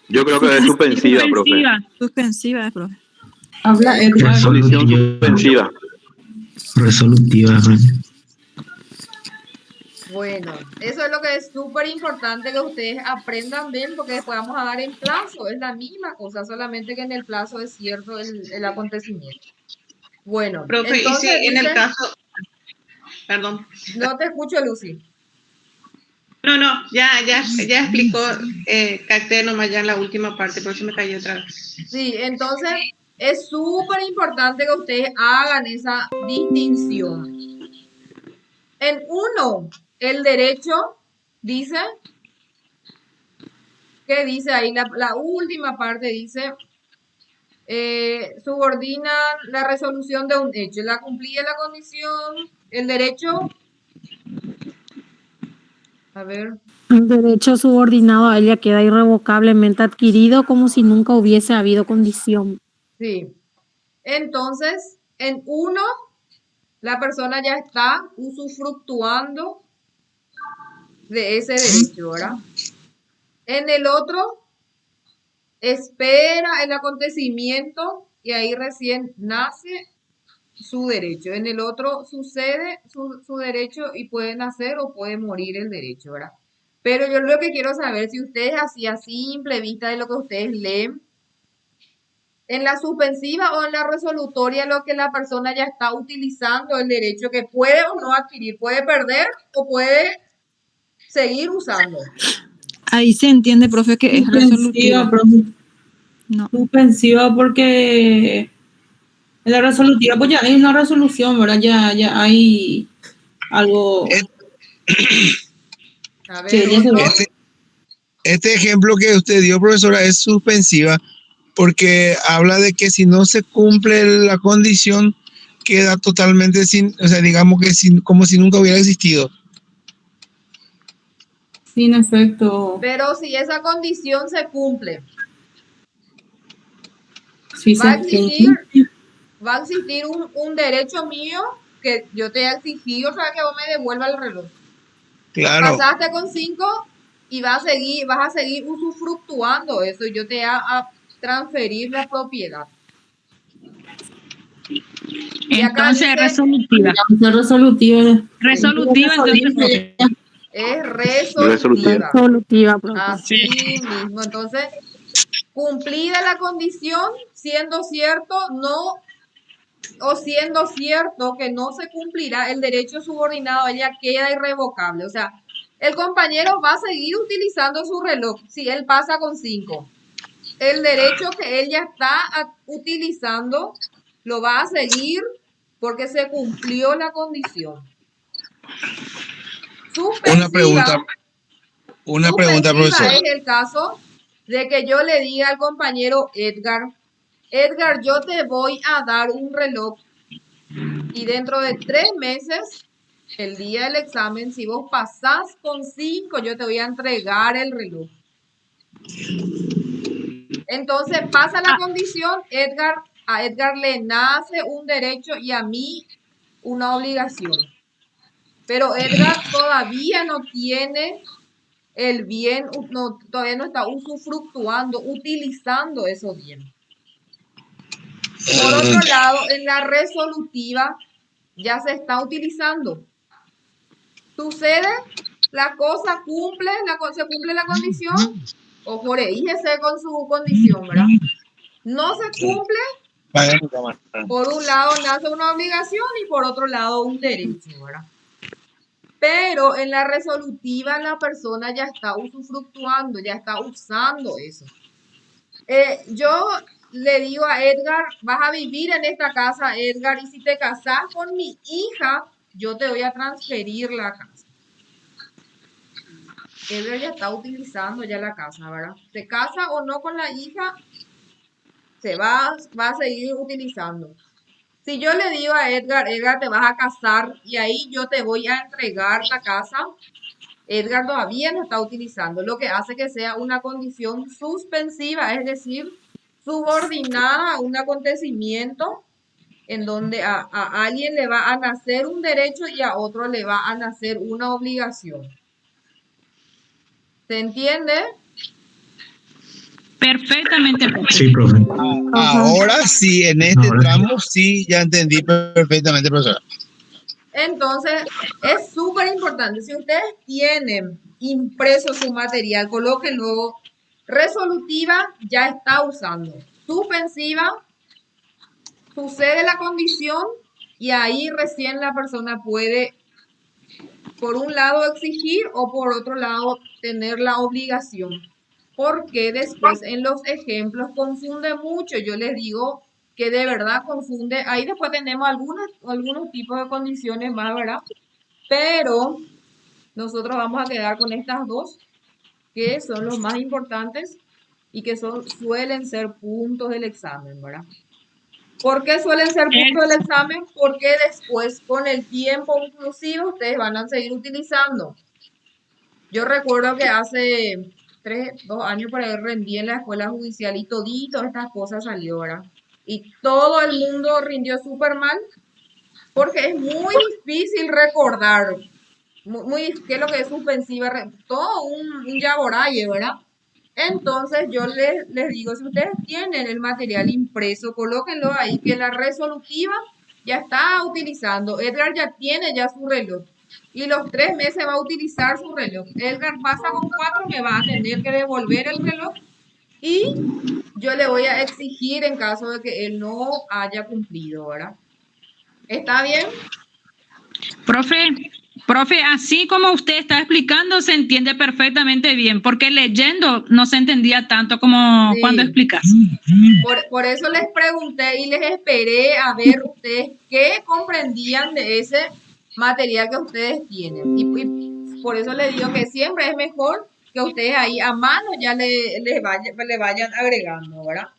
Yo creo que es suspensiva, profe. Suspensiva, profe. Habla Edgar. Condición suspensiva. Resolutiva, profe. Bueno, eso es lo que es súper importante que ustedes aprendan bien porque después vamos a dar en plazo. Es la misma cosa, solamente que en el plazo es cierto el acontecimiento. Bueno, Profe, entonces y si en el dice- caso, perdón. No te escucho, Lucy. No, ya explicó, capté nomás ya en la última parte, por eso me cayó otra vez. Sí, entonces es súper importante que ustedes hagan esa distinción. En uno, el derecho dice, ¿qué dice ahí? La última parte dice, subordina la resolución de un hecho. La cumplida la condición, el derecho. A ver, El derecho subordinado a ella queda irrevocablemente adquirido como si nunca hubiese habido condición. sí. Entonces, en uno, la persona ya está usufructuando de ese derecho, ¿verdad? En el otro, espera el acontecimiento y ahí recién nace su derecho. En el otro sucede su derecho y puede nacer o puede morir el derecho, ¿verdad? Pero yo lo que quiero saber, si ustedes así a simple vista de lo que ustedes leen, en la suspensiva o en la resolutoria, lo que la persona ya está utilizando el derecho que puede o no adquirir, puede perder o puede seguir usando. Ahí se entiende, profe, que es resolutiva. Suspensiva, profe. No. Suspensiva porque en la resolutiva, pues ya hay una resolución, ¿verdad? Ya hay algo. A Sí, ver, ya se otro. ve. Este ejemplo que usted dio, profesora, es suspensiva porque habla de que si no se cumple la condición, queda totalmente sin, o sea, digamos que como si nunca hubiera existido. Sin efecto. Pero si esa condición se cumple, Sí, va a existir un derecho mío que yo te he exigido para que vos me devuelvas el reloj. Claro. Pasaste con 5 y vas a seguir usufructuando eso y yo te voy a transferir la propiedad. Y acá Entonces dice, resolutiva. Resolutiva. Resolutiva, entonces, profe. es resolutiva. Resolutiva, profe. Así mismo. Entonces, cumplida la condición, siendo cierto que no se cumplirá, el derecho subordinado a ella queda irrevocable. O sea, el compañero va a seguir utilizando su reloj si él pasa con 5. El derecho que él ya está utilizando lo va a seguir porque se cumplió la condición. Una pregunta, profesor. Es el caso de que yo le diga al compañero Edgar, yo te voy a dar un reloj y dentro de 3 meses, el día del examen, si vos pasás con 5, yo te voy a entregar el reloj. Entonces pasa la condición, a Edgar le nace un derecho y a mí una obligación. Pero Edgar todavía no tiene el bien, todavía no está usufructuando, utilizando esos bienes. Por otro lado, en la resolutiva ya se está utilizando. Sucede, la cosa se cumple la condición, o corregíjese con su condición, ¿verdad? No se cumple, por un lado nace una obligación y por otro lado un derecho, ¿verdad? Pero en la resolutiva la persona ya está usufructuando, ya está usando eso. Yo le digo a Edgar, vas a vivir en esta casa, Edgar, y si te casas con mi hija, yo te voy a transferir la casa. Edgar ya está utilizando ya la casa, ¿verdad? Se casa o no con la hija, se va a seguir utilizando. Si yo le digo a Edgar, Edgar, te vas a casar y ahí yo te voy a entregar la casa, Edgar todavía no está utilizando, lo que hace que sea una condición suspensiva, es decir, subordinada a un acontecimiento en donde a alguien le va a nacer un derecho y a otro le va a nacer una obligación. ¿Se entiende? Perfectamente. Sí, profe. Ahora sí, en este tramo sí, ya entendí perfectamente, profesora. Entonces, es súper importante. Si ustedes tienen impreso su material, colóquenlo. Resolutiva ya está usando. Suspensiva, sucede la condición y ahí recién la persona puede, por un lado, exigir o por otro lado, tener la obligación. Porque después en los ejemplos confunde mucho. Yo les digo que de verdad confunde. Ahí después tenemos algunos tipos de condiciones más, ¿verdad? Pero nosotros vamos a quedar con estas dos, que son los más importantes y que suelen ser puntos del examen, ¿verdad? ¿Por qué suelen ser puntos del examen? Porque después, con el tiempo inclusive, ustedes van a seguir utilizando. Yo recuerdo que hace 2 años por ahí rendí en la escuela judicial y todito estas cosas salió, ¿verdad? Y todo el mundo rindió súper mal porque es muy difícil recordar qué es lo que es suspensiva, todo un yaboraye, ¿verdad? Entonces yo les digo, si ustedes tienen el material impreso, colóquenlo ahí, que la resolutiva ya está utilizando. Edgar ya tiene ya su reloj. Y los 3 meses va a utilizar su reloj. Edgar pasa con 4, me va a tener que devolver el reloj. Y yo le voy a exigir en caso de que él no haya cumplido, ¿verdad? ¿Está bien? Profe, así como usted está explicando, se entiende perfectamente bien, porque leyendo no se entendía tanto como cuando explicas. Por eso les pregunté y les esperé a ver ustedes qué comprendían de ese material que ustedes tienen. Y por eso les digo que siempre es mejor que ustedes ahí a mano ya le vayan agregando, ¿verdad?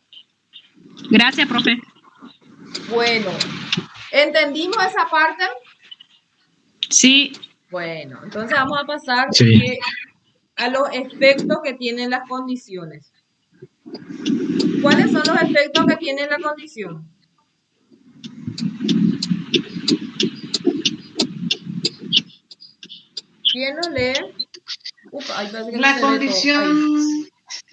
Gracias, profe. Bueno, ¿entendimos esa parte? Sí. Bueno, entonces vamos a pasar Sí. a los efectos que tienen las condiciones. ¿Cuáles son los efectos que tiene la condición? ¿Quién lo lee? La condición,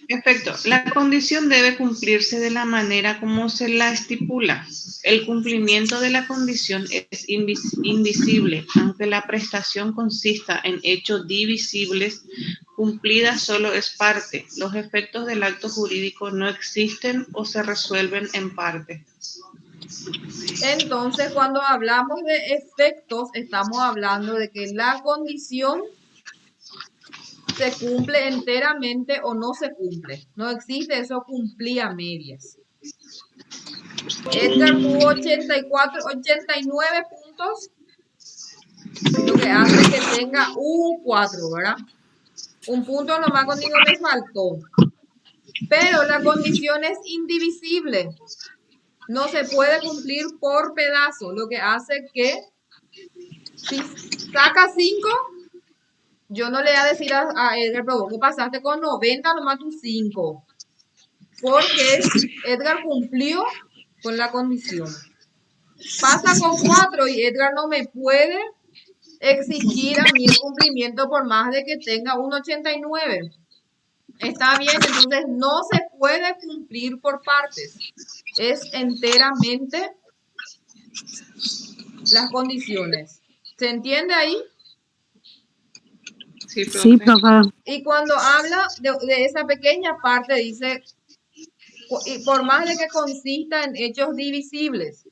perfecto. La condición debe cumplirse de la manera como se la estipula. El cumplimiento de la condición es indivisible, aunque la prestación consista en hechos divisibles. Cumplida solo es parte. Los efectos del acto jurídico no existen o se resuelven en parte. Entonces, cuando hablamos de efectos, estamos hablando de que la condición se cumple enteramente o no se cumple. No existe eso cumplía a medias. Edgar tuvo 89 puntos, lo que hace que tenga un 4, ¿verdad? Un punto nomás conmigo le faltó. Pero la condición es indivisible. No se puede cumplir por pedazo, lo que hace que si saca 5, yo no le voy a decir a Edgar, pero vos pasaste con 90 nomás tus 5. Porque Edgar cumplió con la condición. pasa con 4 y Edgar no me puede exigir a mí el cumplimiento por más de que tenga un 89. Está bien, entonces no se puede cumplir por partes. Es enteramente las condiciones. ¿Se entiende ahí? Sí, Sí, profe. profe. Y cuando habla de esa pequeña parte, dice, y por más de que consista en hechos divisibles,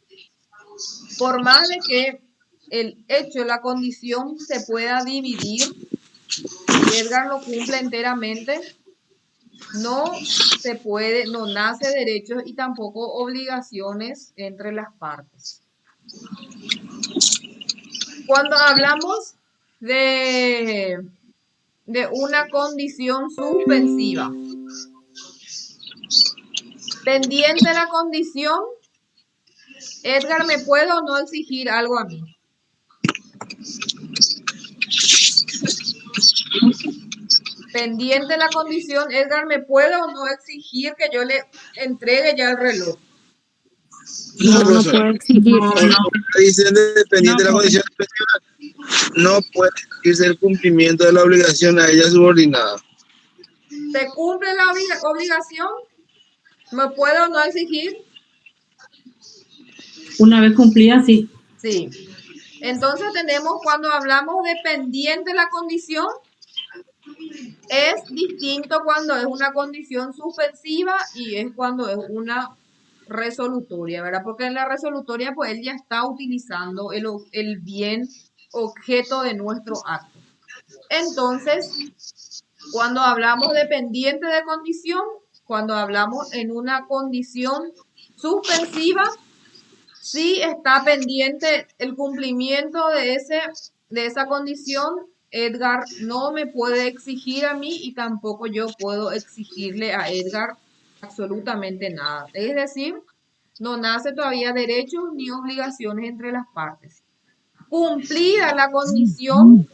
por más de que el hecho, la condición se pueda dividir, y Edgar lo cumple enteramente, no se puede, no nace derechos y tampoco obligaciones entre las partes. Cuando hablamos de una condición suspensiva, pendiente de la condición, Edgar, ¿me puede o no exigir algo a mí? Pendiente de la condición, Edgar, ¿me puede o no exigir que yo le entregue ya el reloj? No, no puede exigir. Dicen dependiente de la condición especial, no puede exigirse el cumplimiento de la obligación a ella subordinada. ¿Se cumple la obligación? ¿Me puede o no exigir? Una vez cumplida, sí. Sí. Entonces tenemos cuando hablamos de pendiente de la condición, es distinto cuando es una condición suspensiva y es cuando es una resolutoria, ¿verdad? Porque en la resolutoria, pues él ya está utilizando el bien objeto de nuestro acto. Entonces, cuando hablamos de pendiente de condición, cuando hablamos en una condición suspensiva, sí está pendiente el cumplimiento de esa condición. Edgar no me puede exigir a mí y tampoco yo puedo exigirle a Edgar absolutamente nada. Es decir, no nace todavía derechos ni obligaciones entre las partes. Cumplida la condición,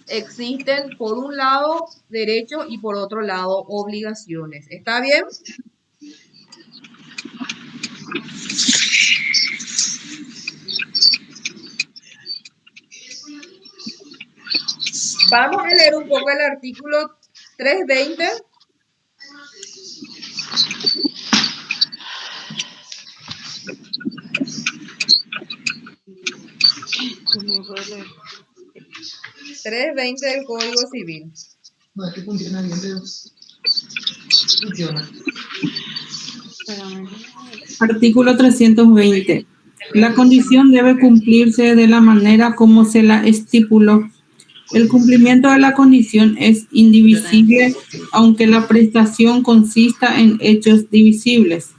existen por un lado derechos y por otro lado obligaciones. ¿Está bien? Vamos a leer un poco el artículo 320. del Código Civil. No, es que funciona bien, pero funciona. Artículo 320. La condición debe cumplirse de la manera como se la estipuló. El cumplimiento de la condición es indivisible, aunque la prestación consista en hechos divisibles.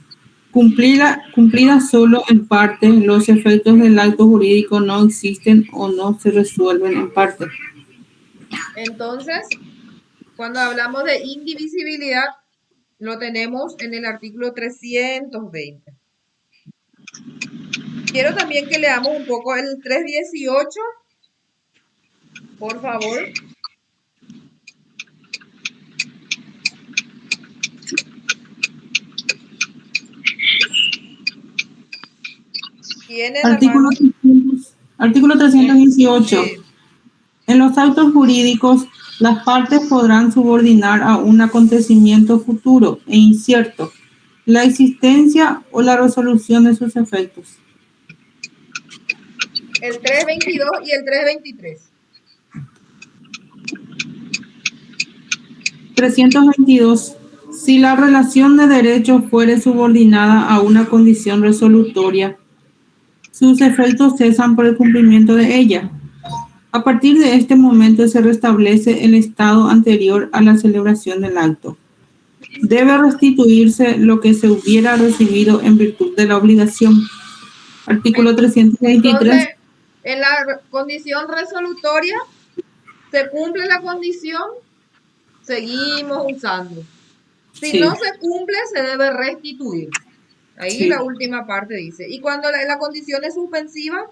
Cumplida solo en parte, los efectos del acto jurídico no existen o no se resuelven en parte. Entonces, cuando hablamos de indivisibilidad, lo tenemos en el artículo 320. Quiero también que leamos un poco el 318, por favor. Artículo 318. Sí. En los actos jurídicos, las partes podrán subordinar a un acontecimiento futuro e incierto la existencia o la resolución de sus efectos. El 322 y el 323. 322. Si la relación de derechos fuere subordinada a una condición resolutoria, sus efectos cesan por el cumplimiento de ella. A partir de este momento se restablece el estado anterior a la celebración del acto. Debe restituirse lo que se hubiera recibido en virtud de la obligación. Artículo 323. Entonces, en la condición resolutoria, se cumple la condición, seguimos usando. Si Sí. no se cumple, se debe restituir. Ahí Sí. la última parte dice. Y cuando la condición es suspensiva,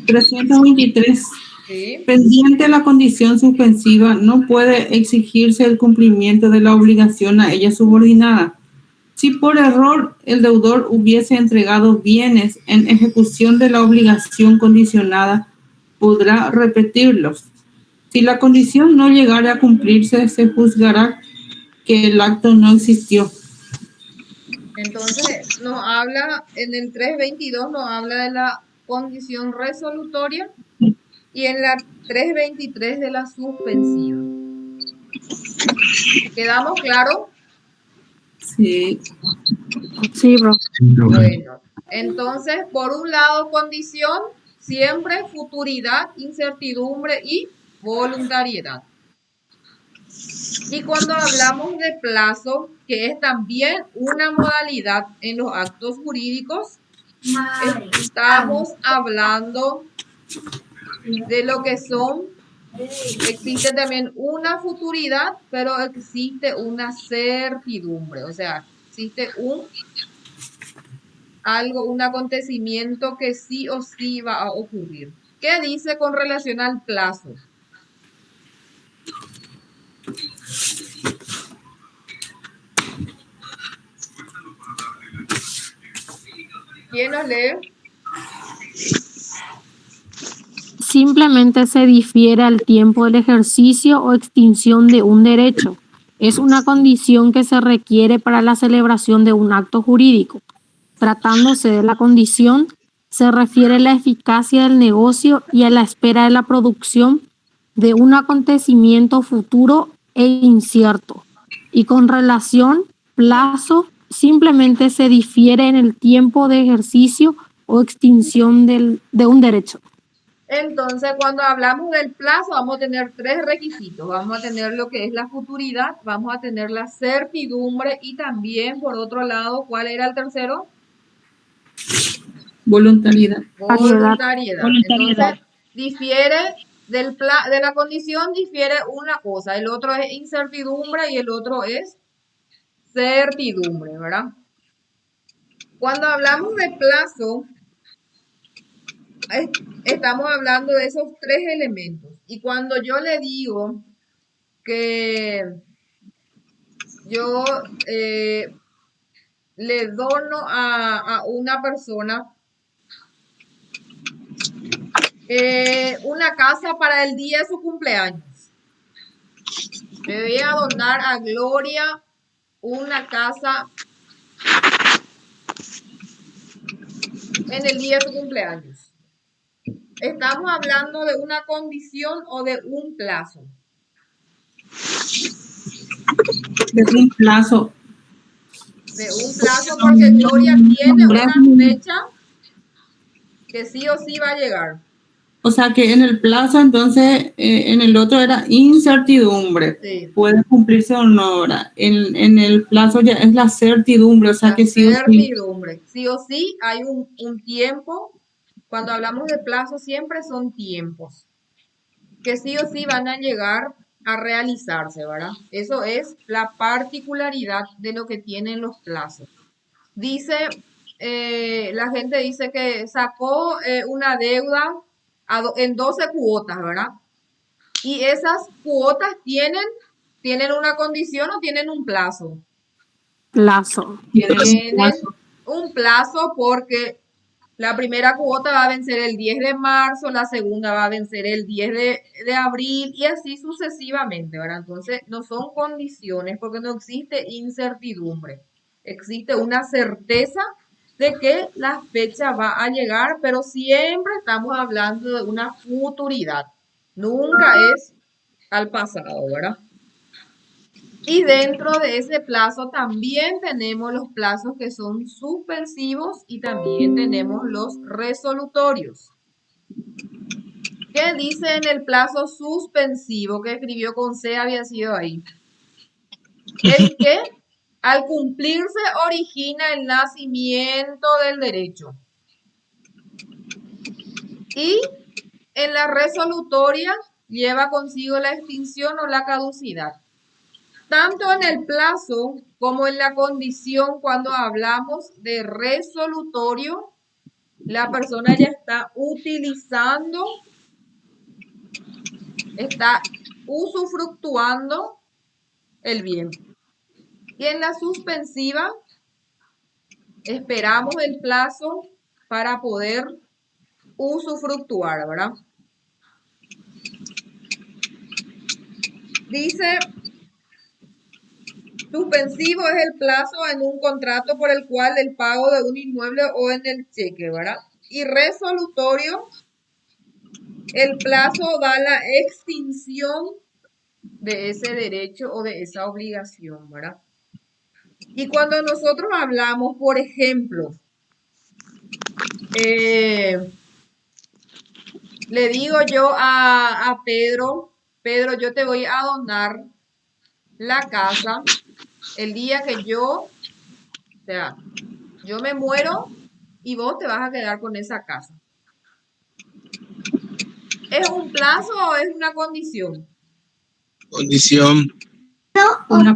323. ¿sí? Pendiente la condición suspensiva, no puede exigirse el cumplimiento de la obligación a ella subordinada. Si por error el deudor hubiese entregado bienes en ejecución de la obligación condicionada, podrá repetirlos. Si la condición no llegara a cumplirse, se juzgará que el acto no existió. Entonces, nos habla, en el 322 nos habla de la condición resolutoria y en la 323 de la suspensiva. ¿Quedamos claros? Sí. Sí, bro. Bueno, entonces, por un lado, condición, siempre futuridad, incertidumbre y voluntariedad. Y cuando hablamos de plazo, que es también una modalidad en los actos jurídicos, estamos hablando de lo que son, existe también una futuridad, pero existe una certidumbre, o sea, existe un acontecimiento que sí o sí va a ocurrir. ¿Qué dice con relación al plazo? ¿Quién nos lee? Simplemente se difiere al tiempo del ejercicio o extinción de un derecho. Es una condición que se requiere para la celebración de un acto jurídico. Tratándose de la condición, se refiere a la eficacia del negocio y a la espera de la producción de un acontecimiento futuro e incierto. Y con relación plazo, simplemente se difiere en el tiempo de ejercicio o extinción de un derecho. Entonces, cuando hablamos del plazo, vamos a tener tres requisitos. Vamos a tener lo que es la futuridad, vamos a tener la certidumbre y también, por otro lado, ¿cuál era el tercero? Voluntariedad. Voluntariedad. Entonces, difiere de la condición, difiere una cosa. El otro es incertidumbre y el otro es certidumbre, ¿verdad? Cuando hablamos de plazo, estamos hablando de esos tres elementos. Y cuando yo le digo que yo le dono a una persona una casa para el día de su cumpleaños, le voy a donar a Gloria una casa en el día de su cumpleaños. ¿Estamos hablando de una condición o de un plazo? De un plazo. De un plazo porque Gloria tiene una fecha que sí o sí va a llegar. O sea que en el plazo, entonces, en el otro era incertidumbre. Sí. Puede cumplirse o no, ¿verdad? En el plazo ya es la certidumbre, o sea La que sí o sí. certidumbre. Sí o sí hay un tiempo. Cuando hablamos de plazo siempre son tiempos que sí o sí van a llegar a realizarse, ¿verdad? Eso es la particularidad de lo que tienen los plazos. Dice, la gente dice que sacó una deuda en 12 cuotas, ¿verdad? Y esas cuotas tienen una condición o tienen un plazo. Plazo. Tienen un plazo porque la primera cuota va a vencer el 10 de marzo, la segunda va a vencer el 10 de abril y así sucesivamente, ¿verdad? Entonces, no son condiciones porque no existe incertidumbre. Existe una certeza de que la fecha va a llegar, pero siempre estamos hablando de una futuridad. Nunca es al pasado, ¿verdad? Y dentro de ese plazo también tenemos los plazos que son suspensivos y también tenemos los resolutorios. ¿Qué dice en el plazo suspensivo que escribió con C había sido ahí? El que al cumplirse origina el nacimiento del derecho. Y en la resolutoria lleva consigo la extinción o la caducidad. Tanto en el plazo como en la condición, cuando hablamos de resolutorio, la persona ya está utilizando, está usufructuando el bien. Y en la suspensiva, esperamos el plazo para poder usufructuar, ¿verdad? Dice, suspensivo es el plazo en un contrato por el cual el pago de un inmueble o en el cheque, ¿verdad? Y resolutorio, el plazo da la extinción de ese derecho o de esa obligación, ¿verdad? Y cuando nosotros hablamos, por ejemplo, le digo yo a Pedro, Pedro, yo te voy a donar la casa el día que yo, o sea, yo me muero y vos te vas a quedar con esa casa. ¿Es un plazo o es una condición? Condición. Una,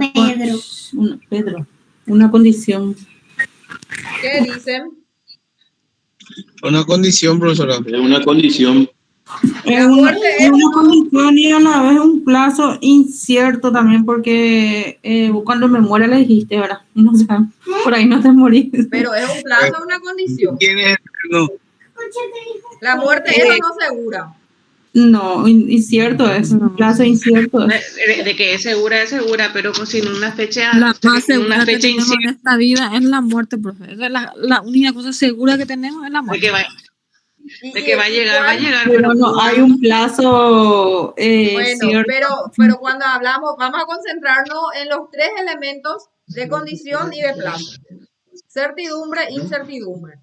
Pedro, una condición. ¿Qué dicen? Una condición, profesora. Es una condición. Es La una, muerte es es una condición y a la vez un plazo incierto también, porque vos cuando me muera le dijiste, ¿verdad? No sé, por ahí no te morís. Pero es un plazo o una condición. ¿Quién es? No. La muerte es o no segura. No, incierto es, un plazo incierto es. De que es segura, pero sin una fecha, La más sin una segura que fecha tenemos en incierta esta vida es la muerte, profe. Esa es la única cosa segura que tenemos es la de muerte. que va, ¿Y, de que va a llegar, Pero pero no hay un plazo bueno, cierto. pero cuando hablamos, vamos a concentrarnos en los tres elementos de condición y de plazo. Certidumbre, incertidumbre.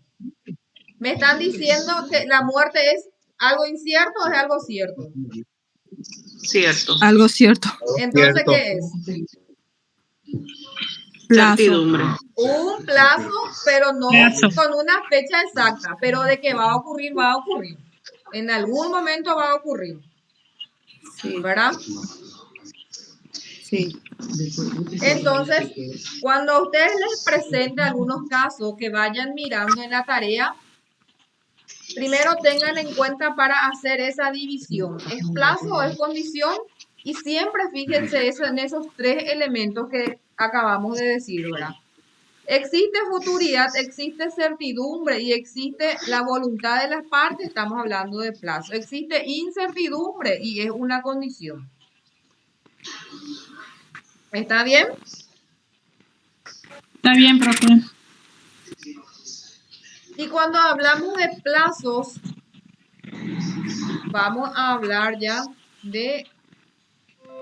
Me están diciendo que la muerte es algo incierto o es algo cierto. cierto. Algo cierto. Entonces, Cierto. ¿qué es? Plazo. Certidumbre. Un plazo, pero no Plazo. con una fecha exacta, pero de que va a ocurrir, va a ocurrir. En algún momento va a ocurrir. Sí, ¿Verdad? sí. Entonces, cuando a ustedes les presente algunos casos que vayan mirando en la tarea, primero tengan en cuenta para hacer esa división. ¿Es plazo o es condición? Y siempre fíjense eso en esos tres elementos que acabamos de decir, ¿verdad? Existe futuridad, existe certidumbre y existe la voluntad de las partes, estamos hablando de plazo. Existe incertidumbre y es una condición. ¿Está bien? Está bien, profe. Y cuando hablamos de plazos, vamos a hablar ya de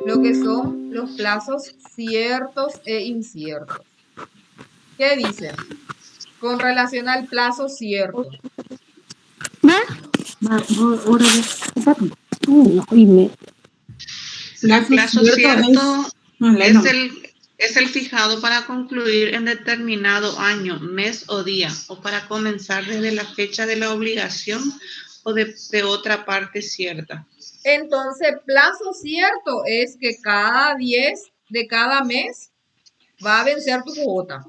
lo que son los plazos ciertos e inciertos. ¿Qué dicen? Con relación al plazo cierto. El plazo cierto es es el fijado para concluir en determinado año, mes o día, o para comenzar desde la fecha de la obligación o de otra parte cierta. Entonces, plazo cierto es que cada 10 de cada mes va a vencer tu cuota.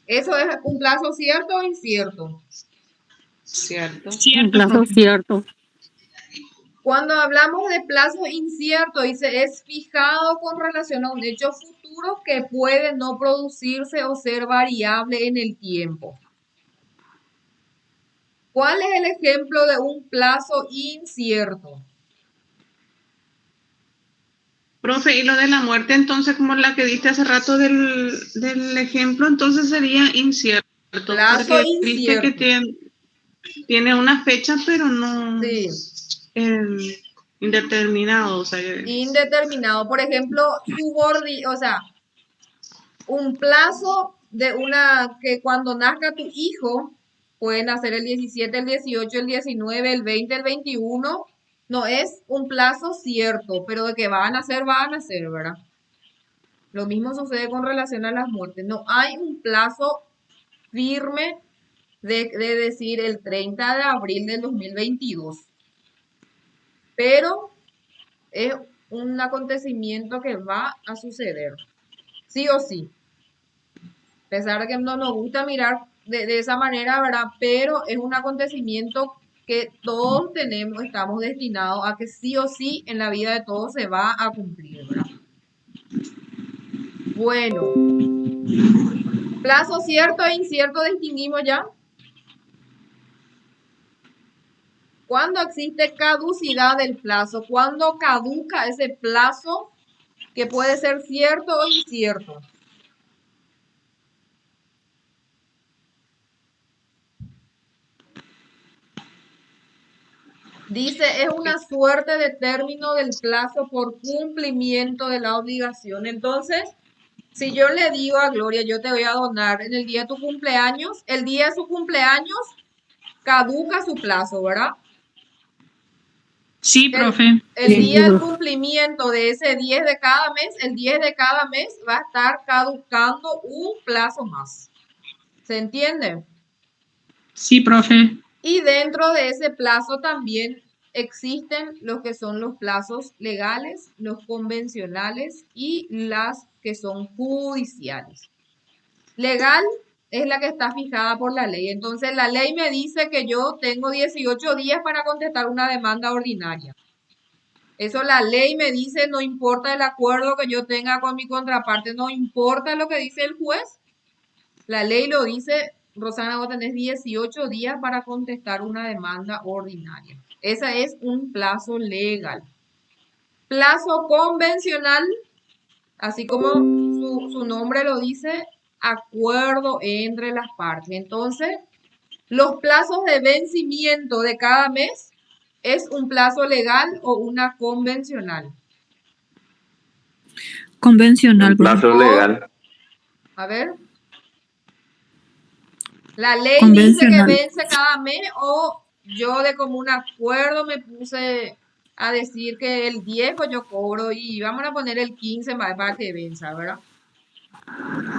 ¿Eso es un plazo cierto o incierto? Cierto. Un plazo cierto. Cuando hablamos de plazo incierto, dice, es fijado con relación a un hecho futuro que puede no producirse o ser variable en el tiempo. ¿Cuál es el ejemplo de un plazo incierto? Profe, y lo de la muerte, entonces, como la que diste hace rato del ejemplo, entonces sería incierto. Plazo porque incierto. viste que tiene una fecha, pero no Sí. indeterminado. O sea, Indeterminado. Por ejemplo, o sea, un plazo de que cuando nazca tu hijo, puede nacer el 17, el 18, el 19, el 20, el 21. No es un plazo cierto, pero de que van a nacer, ¿verdad? Lo mismo sucede con relación a las muertes. No hay un plazo firme de decir el 30 de abril del 2022. Pero es un acontecimiento que va a suceder, sí o sí. A pesar de que no nos gusta mirar de esa manera, ¿verdad? Pero es un acontecimiento que todos estamos destinados a que sí o sí en la vida de todos se va a cumplir, ¿verdad? Bueno, Plazo cierto e incierto distinguimos ya. ¿Cuándo existe caducidad del plazo? ¿Cuándo caduca ese plazo que puede ser cierto o incierto? Dice, es una suerte de término del plazo por cumplimiento de la obligación. Entonces, si yo le digo a Gloria, yo te voy a donar en el día de tu cumpleaños, el día de su cumpleaños caduca su plazo, ¿verdad? Sí, profe. El día del cumplimiento de ese 10 de cada mes, el 10 de cada mes va a estar caducando un plazo más. ¿Se entiende? Sí, profe. Y dentro de ese plazo también existen los que son los plazos legales, los convencionales y las que son judiciales. Legal es la que está fijada por la ley. Entonces, la ley me dice que yo tengo 18 días para contestar una demanda ordinaria. Eso la ley me dice, no importa el acuerdo que yo tenga con mi contraparte, no importa lo que dice el juez. La ley lo dice, Rosana, vos tenés 18 días para contestar una demanda ordinaria. Ese es un plazo legal. Plazo convencional, así como su nombre lo dice, acuerdo entre las partes. Entonces, los plazos de vencimiento de cada mes es un plazo legal o una convencional. Convencional. Un plazo legal. A ver. La ley dice que vence cada mes o yo de común acuerdo me puse a decir que el 10 pues yo cobro y vamos a poner el 15 más para que venza, ¿verdad?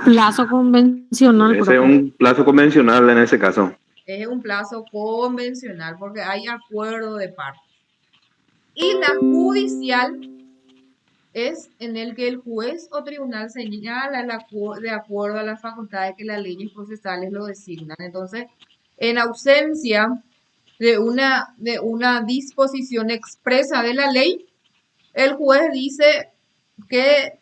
Plazo convencional. Ese es un plazo convencional en ese caso. Es un plazo convencional porque hay acuerdo de parte. Y la judicial es en el que el juez o tribunal señala de acuerdo a las facultades que las leyes procesales lo designan. Entonces, en ausencia de una disposición expresa de la ley, el juez dice que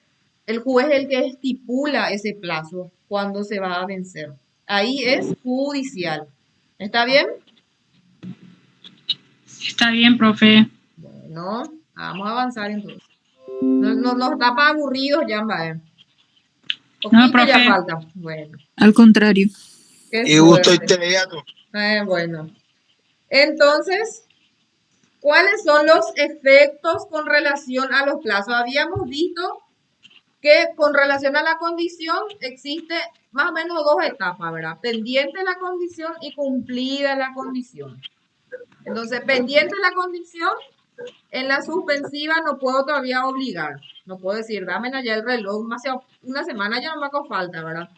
el juez es el que estipula ese plazo cuando se va a vencer. Ahí es judicial. ¿Está bien? Está bien, profe. Bueno, vamos a avanzar entonces. Nos está para aburridos ya, va. No, profe. Ya falta. Bueno. Al contrario. Y gusto italiano. Bueno. Entonces, ¿cuáles son los efectos con relación a los plazos? Habíamos visto que con relación a la condición existe más o menos dos etapas, ¿verdad? Pendiente la condición y cumplida la condición. Entonces, pendiente la condición, en la suspensiva no puedo todavía obligar. No puedo decir, dame ya el reloj, una semana ya no me hago falta, ¿verdad?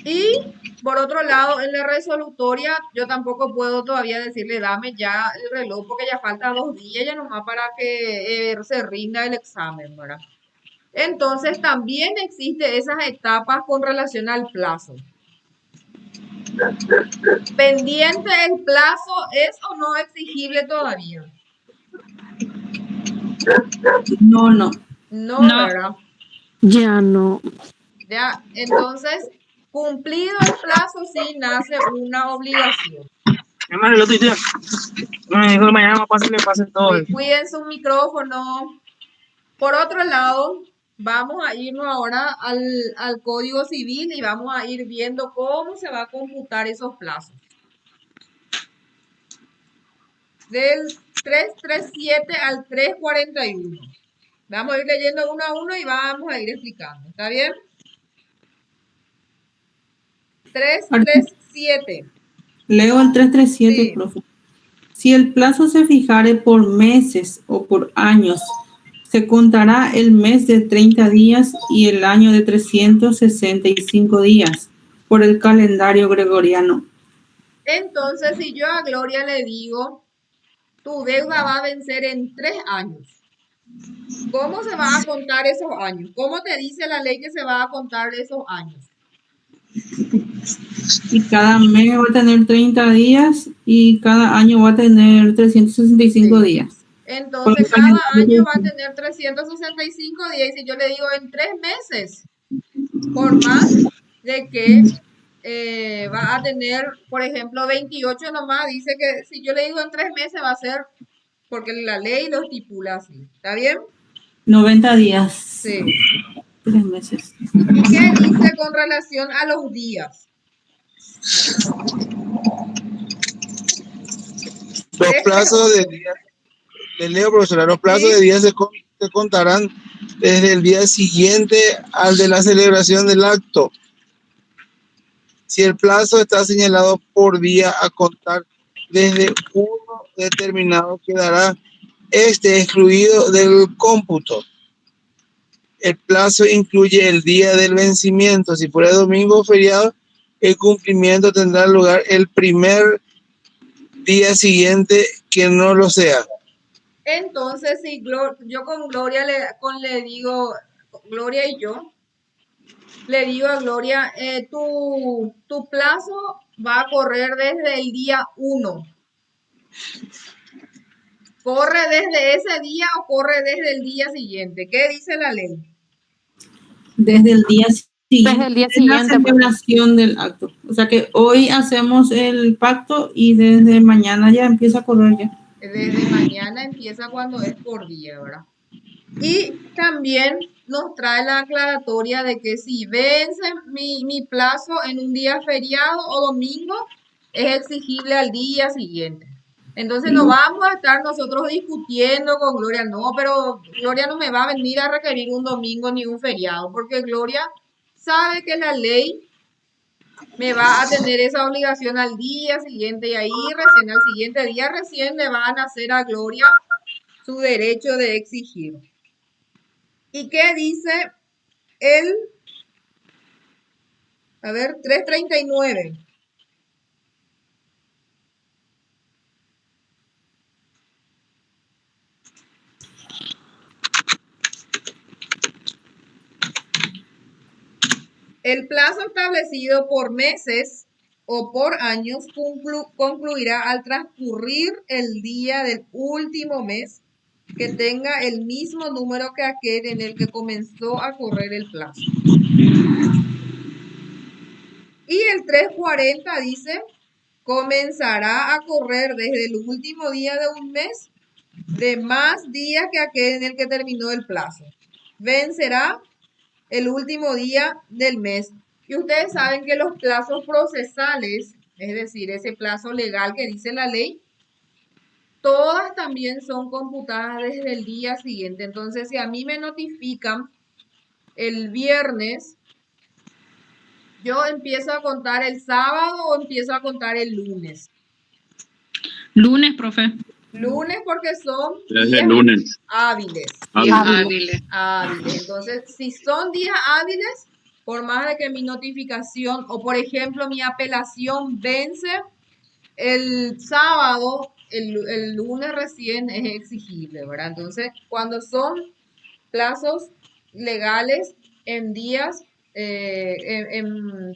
Y por otro lado, en la resolutoria, yo tampoco puedo todavía decirle, dame ya el reloj porque ya falta 2 días ya nomás para que se rinda el examen, ¿verdad? Entonces, también existe esas etapas con relación al plazo. Pendiente el plazo, ¿es o no exigible todavía? No, ¿verdad? Ya no. Ya, entonces, cumplido el plazo, sí nace una obligación. Cuiden su micrófono. Por otro lado, vamos a irnos ahora al Código Civil y vamos a ir viendo cómo se va a computar esos plazos. Del 337 al 341. Vamos a ir leyendo uno a uno y vamos a ir explicando. ¿Está bien? 337. Leo el 337, sí. Profe. Si el plazo se fijare por meses o por años, se contará el mes de 30 días y el año de 365 días por el calendario gregoriano. Entonces, si yo a Gloria le digo, tu deuda va a vencer en 3 años, ¿cómo se va a contar esos años? ¿Cómo te dice la ley que se va a contar esos años? Y cada mes va a tener 30 días y cada año va a tener 365 días. Entonces, cada año va a tener 365 días. Y si yo le digo en 3 meses, por más, de que va a tener, por ejemplo, 28 nomás, dice que si yo le digo en 3 meses va a ser porque la ley lo estipula así. ¿Está bien? 90 días, Sí. 3 meses. ¿Y qué dice con relación a los días? Los plazos de días, le leo, profesora, los plazos Sí. de días se contarán desde el día siguiente al de la celebración del acto. Si el plazo está señalado por día a contar desde uno determinado, quedará este excluido del cómputo. El plazo incluye el día del vencimiento. Si fuera domingo o feriado, el cumplimiento tendrá lugar el primer día siguiente que no lo sea. Entonces, si yo con Gloria le digo, Gloria y yo, le digo a Gloria, tu plazo va a correr desde el día 1. ¿Corre desde ese día o corre desde el día siguiente? ¿Qué dice la ley? Desde el día siguiente. Desde el día de la siguiente, pues. celebración del acto. O sea que hoy hacemos el pacto y desde mañana ya empieza a correr ya. Desde mañana empieza cuando es por día, ¿verdad? Y también nos trae la aclaratoria de que si vence mi plazo en un día feriado o domingo, es exigible al día siguiente. Entonces no vamos a estar nosotros discutiendo con Gloria, no, pero Gloria no me va a venir a requerir un domingo ni un feriado, porque Gloria sabe que la ley me va a tener esa obligación al día siguiente y ahí recién al siguiente día recién le van a hacer a Gloria su derecho de exigir. ¿Y qué dice el, 339? El plazo establecido por meses o por años concluirá al transcurrir el día del último mes que tenga el mismo número que aquel en el que comenzó a correr el plazo. Y el 340 dice, comenzará a correr desde el último día de un mes de más días que aquel en el que terminó el plazo. Vencerá el último día del mes. Y ustedes saben que los plazos procesales, es decir, ese plazo legal que dice la ley, todas también son computadas desde el día siguiente. Entonces, si a mí me notifican el viernes, yo empiezo a contar el sábado o empiezo a contar el lunes. Lunes, profe. Lunes porque son Desde días el lunes. hábiles. Hábiles. Hábiles. Entonces, si son días hábiles, por más de que mi notificación o, por ejemplo, mi apelación vence el sábado, el lunes recién es exigible, ¿verdad? Entonces, cuando son plazos legales en días, en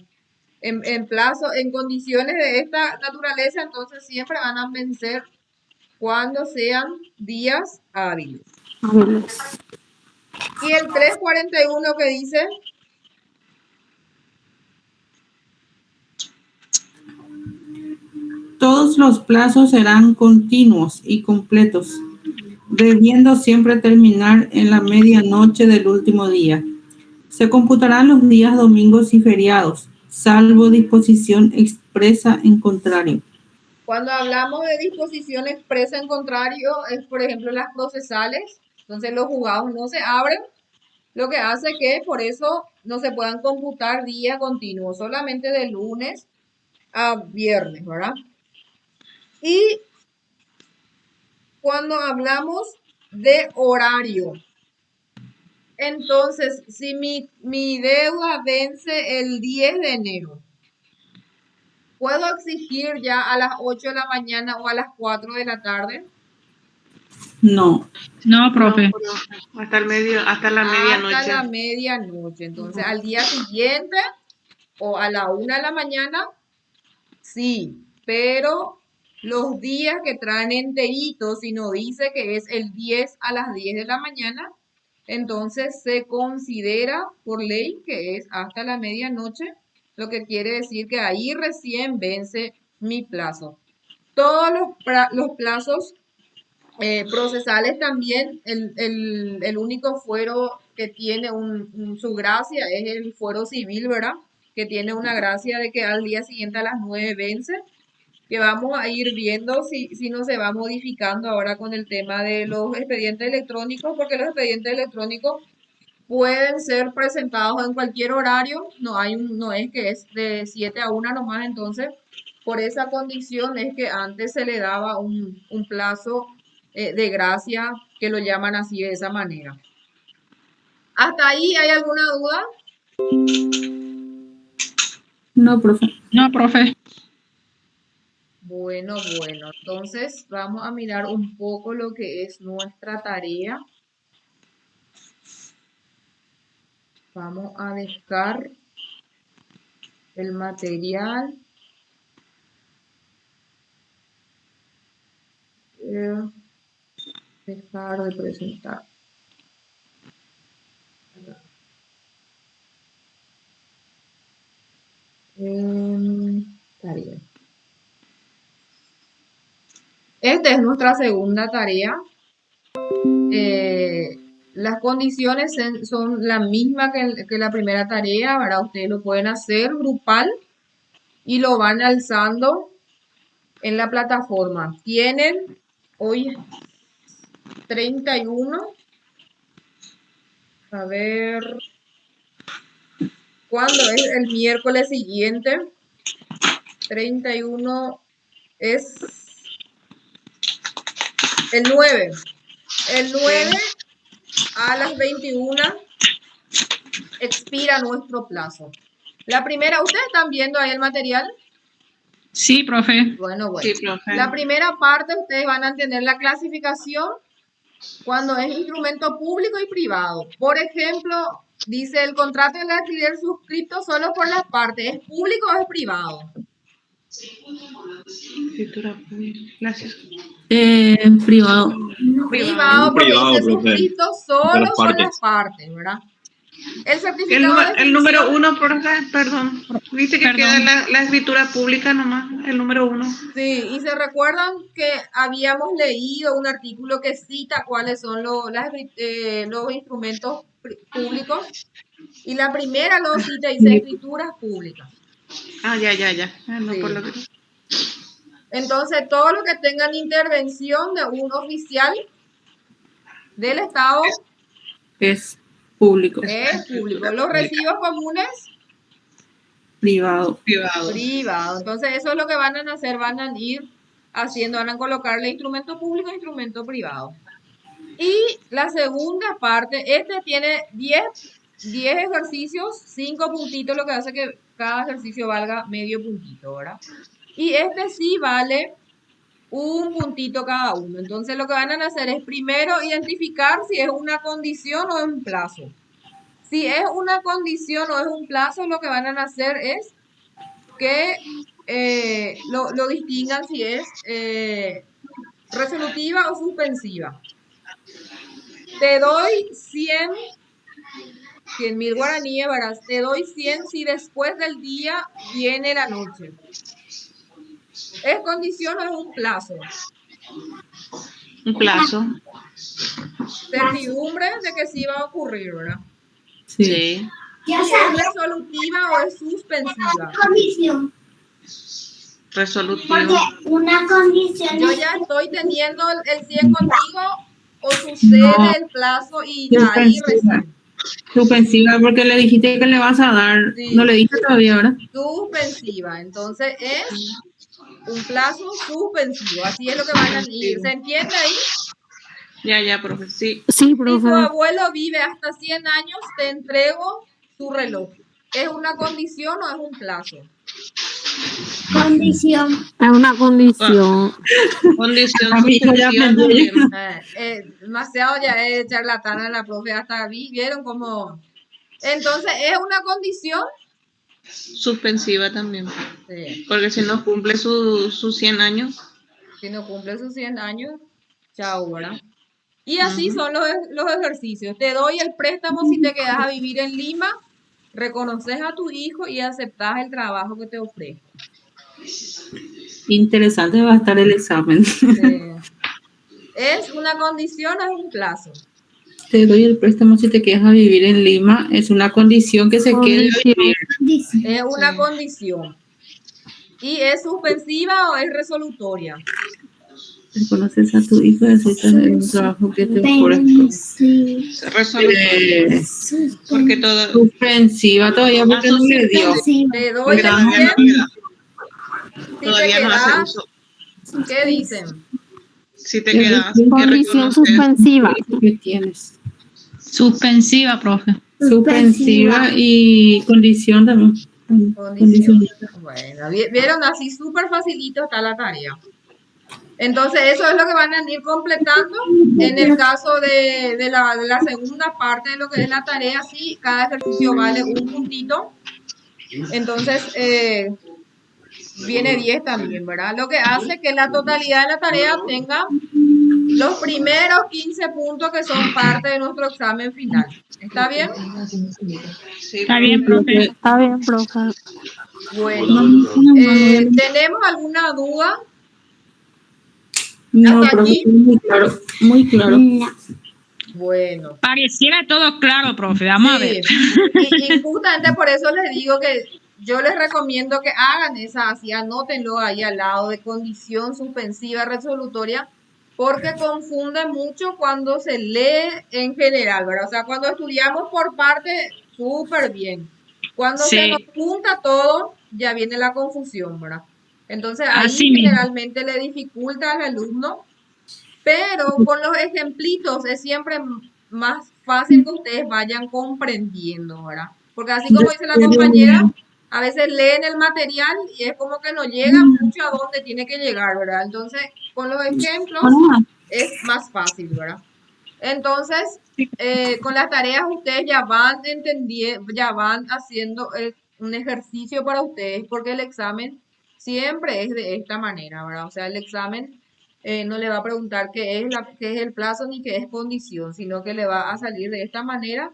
plazo, en condiciones de esta naturaleza, entonces siempre van a vencer cuando sean días hábiles. Y el 341 que dice, Todos los plazos serán continuos y completos, debiendo siempre terminar en la medianoche del último día. Se computarán los días domingos y feriados, salvo disposición expresa en contrario. cuando hablamos de disposición expresa en contrario, es por ejemplo las procesales, entonces los juzgados no se abren, lo que hace que por eso no se puedan computar días continuos, solamente de lunes a viernes, ¿verdad? Y cuando hablamos de horario, entonces, si mi deuda vence el 10 de enero, ¿puedo exigir ya a las 8 de la mañana o a las 4 de la tarde? No. No, profe. No, hasta la medianoche. Hasta la medianoche. Entonces, al día siguiente o a la 1 de la mañana, sí, pero los días que traen enteritos, si no dice que es el 10 a las 10 de la mañana, entonces se considera por ley que es hasta la medianoche lo que quiere decir que ahí recién vence mi plazo. Todos los plazos procesales también, el único fuero que tiene su gracia es el fuero civil, ¿verdad? Que tiene una gracia de que al día siguiente a las 9 vence, que vamos a ir viendo si no se va modificando ahora con el tema de los expedientes electrónicos, porque los expedientes electrónicos pueden ser presentados en cualquier horario, no es que es de 7 a 1 nomás, entonces por esa condición es que antes se le daba un plazo de gracia, que lo llaman así de esa manera. ¿Hasta ahí hay alguna duda? No, profe. No, profe. Bueno, entonces vamos a mirar un poco lo que es nuestra tarea. Vamos a dejar el material. Dejar de presentar. Tarea. Esta es nuestra segunda tarea. Las condiciones son las mismas que la primera tarea, ¿verdad? Ustedes lo pueden hacer grupal y lo van alzando en la plataforma. Tienen hoy 31. A ver, ¿cuándo es el miércoles siguiente? 31 es el 9. El 9 a las 21 expira nuestro plazo. La primera, ¿ustedes están viendo ahí el material? Sí, profe. Bueno. Sí, profe. La primera parte ustedes van a entender la clasificación cuando es instrumento público y privado. Por ejemplo, dice el contrato del alquiler suscrito solo por las partes. ¿Es público o es privado? Escritura pública. Gracias. Privado. Privado, porque Privado, dice profe. suscrito solo por las partes, ¿verdad? El certificado El número 1, perdón. Dice que Perdón. queda la escritura pública nomás, el número 1. Sí, y se recuerdan que habíamos leído un artículo que cita cuáles son los instrumentos públicos, y la primera lo cita, dice escrituras públicas. Ya. No, Sí. por lo que... Entonces, todo lo que tengan intervención de un oficial del Estado Es público. es público. Los recibos comunes, Privado. privado. Entonces, eso es lo que van a hacer, van a ir haciendo, van a colocarle instrumento público e instrumento privado. Y la segunda parte, este tiene 10 ejercicios, 5 puntitos, lo que hace que cada ejercicio valga medio puntito, ¿verdad? Y este sí vale un puntito cada uno. Entonces, lo que van a hacer es primero identificar si es una condición o es un plazo. Si es una condición o es un plazo, lo que van a hacer es que lo distingan si es resolutiva o suspensiva. Te doy 100.000 guaraníes, ¿verdad? Te doy 100 si después del día viene la noche. ¿Es condición o es un plazo? Un plazo. Certidumbre de que sí va a ocurrir, ¿verdad? Sí. ¿Es resolutiva o es suspensiva? Resolutivo. Una condición. Yo ya estoy teniendo el 100 contigo o sucede el plazo y ya ahí recién. Suspensiva, porque le dijiste que le vas a dar. Sí. No le diste todavía, ¿verdad? Suspensiva, entonces es un plazo suspensivo, así es lo que van a ir. ¿Se entiende ahí? Ya, profe, sí. Sí, Si profe. tu abuelo vive hasta 100 años, te entrego su reloj. ¿Es una condición o es un plazo? Condición. Es una condición. Condición Amigo, ya suspensiva aprendí. también. Demasiado ya es charlatana la profe, hasta vieron cómo. Entonces, ¿es una condición? Suspensiva también. Sí. Porque si no cumple sus 100 años. Si no cumple sus 100 años, chao, ¿verdad? Y así son los ejercicios. Te doy el préstamo si te quedas a vivir en Lima. reconoces a tu hijo y aceptas el trabajo que te ofrece. Interesante va a estar el examen. ¿Es una condición o es un plazo? Te doy el préstamo si te quedas a vivir en Lima. Es una condición que se quede a vivir. Es una condición. ¿Y es suspensiva o es resolutoria? Reconoces a tu hijo y aceptas el trabajo que te ofrezco. Resolutoria. Porque todo. Suspensiva todavía porque no le dio. Te doy Porque el todavía no 100. queda. Si Todavía te no hace quedas, uso. ¿qué dicen? Si te quedas, Condición suspensiva. Que tienes. Suspensiva, profe. Suspensiva y condición también. Condición. Bueno, vieron, así súper facilito está la tarea. Entonces, eso es lo que van a ir completando. En el caso de la segunda parte de lo que es la tarea, sí, cada ejercicio vale un puntito. Entonces, viene 10 también, ¿verdad? Lo que hace que la totalidad de la tarea tenga los primeros 15 puntos que son parte de nuestro examen final. ¿Está bien? Está bien, profe. Está bien, profe. Bueno, ¿tenemos alguna duda? No, ¿Hasta profe, aquí? muy claro. Muy claro. Bueno. Pareciera todo claro, profe. Vamos a ver. Y justamente por eso les digo que yo les recomiendo que hagan esa así, anótenlo ahí al lado de condición suspensiva resolutoria, porque confunde mucho cuando se lee en general, ¿verdad? O sea, cuando estudiamos por parte, súper bien. Cuando se nos Sí. junta todo, ya viene la confusión, ¿verdad? Entonces ahí Así mismo. generalmente le dificulta al alumno, pero con los ejemplitos es siempre más fácil que ustedes vayan comprendiendo, ¿verdad? Porque así como dice la compañera, a veces leen el material y es como que no llega mucho a donde tiene que llegar, ¿verdad? Entonces, con los ejemplos es más fácil, ¿verdad? Entonces, con las tareas ustedes ya van entendiendo, ya van haciendo un ejercicio para ustedes, porque el examen siempre es de esta manera, ¿verdad? O sea, el examen no le va a preguntar qué es el plazo ni qué es condición, sino que le va a salir de esta manera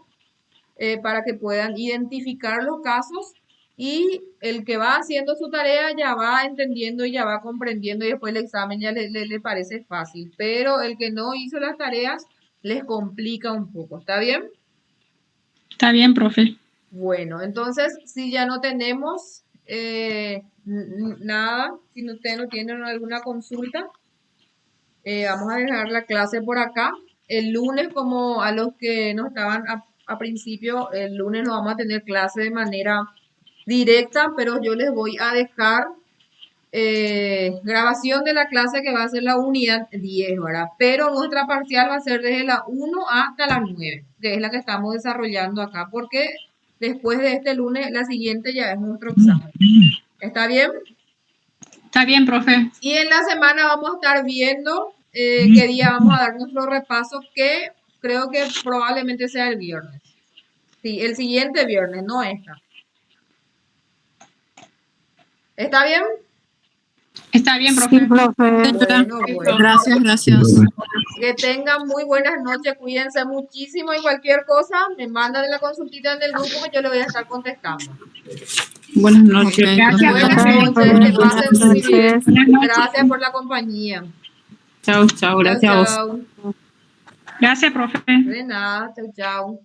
para que puedan identificar los casos y el que va haciendo su tarea ya va entendiendo y ya va comprendiendo y después el examen ya le parece fácil, pero el que no hizo las tareas les complica un poco, ¿está bien? Está bien, profe. Bueno, entonces si ya no tenemos nada, si ustedes no tienen alguna consulta, vamos a dejar la clase por acá. El lunes, como a los que no estaban a principio, el lunes no vamos a tener clase de manera directa, pero yo les voy a dejar grabación de la clase que va a ser la unidad 10, ¿verdad? Pero nuestra parcial va a ser desde la 1 hasta la 9, que es la que estamos desarrollando acá, porque después de este lunes, la siguiente ya es nuestro examen. ¿Está bien? Está bien, profe. Y en la semana vamos a estar viendo qué día vamos a dar nuestro repaso, que creo que probablemente sea el viernes. Sí, el siguiente viernes, no esta. ¿Está bien? Está bien, profe. Sí, profe. Bueno. Gracias. Que tengan muy buenas noches, cuídense muchísimo y cualquier cosa me mandan la consultita en el grupo que yo le voy a estar contestando. Buenas noches. Gracias, Buenas profe. noches, que pasen muy bien. Buenas noches. Gracias por la compañía. Chao, chao. Gracias a vos. Chao. Gracias, profe. De nada, chao. Chao.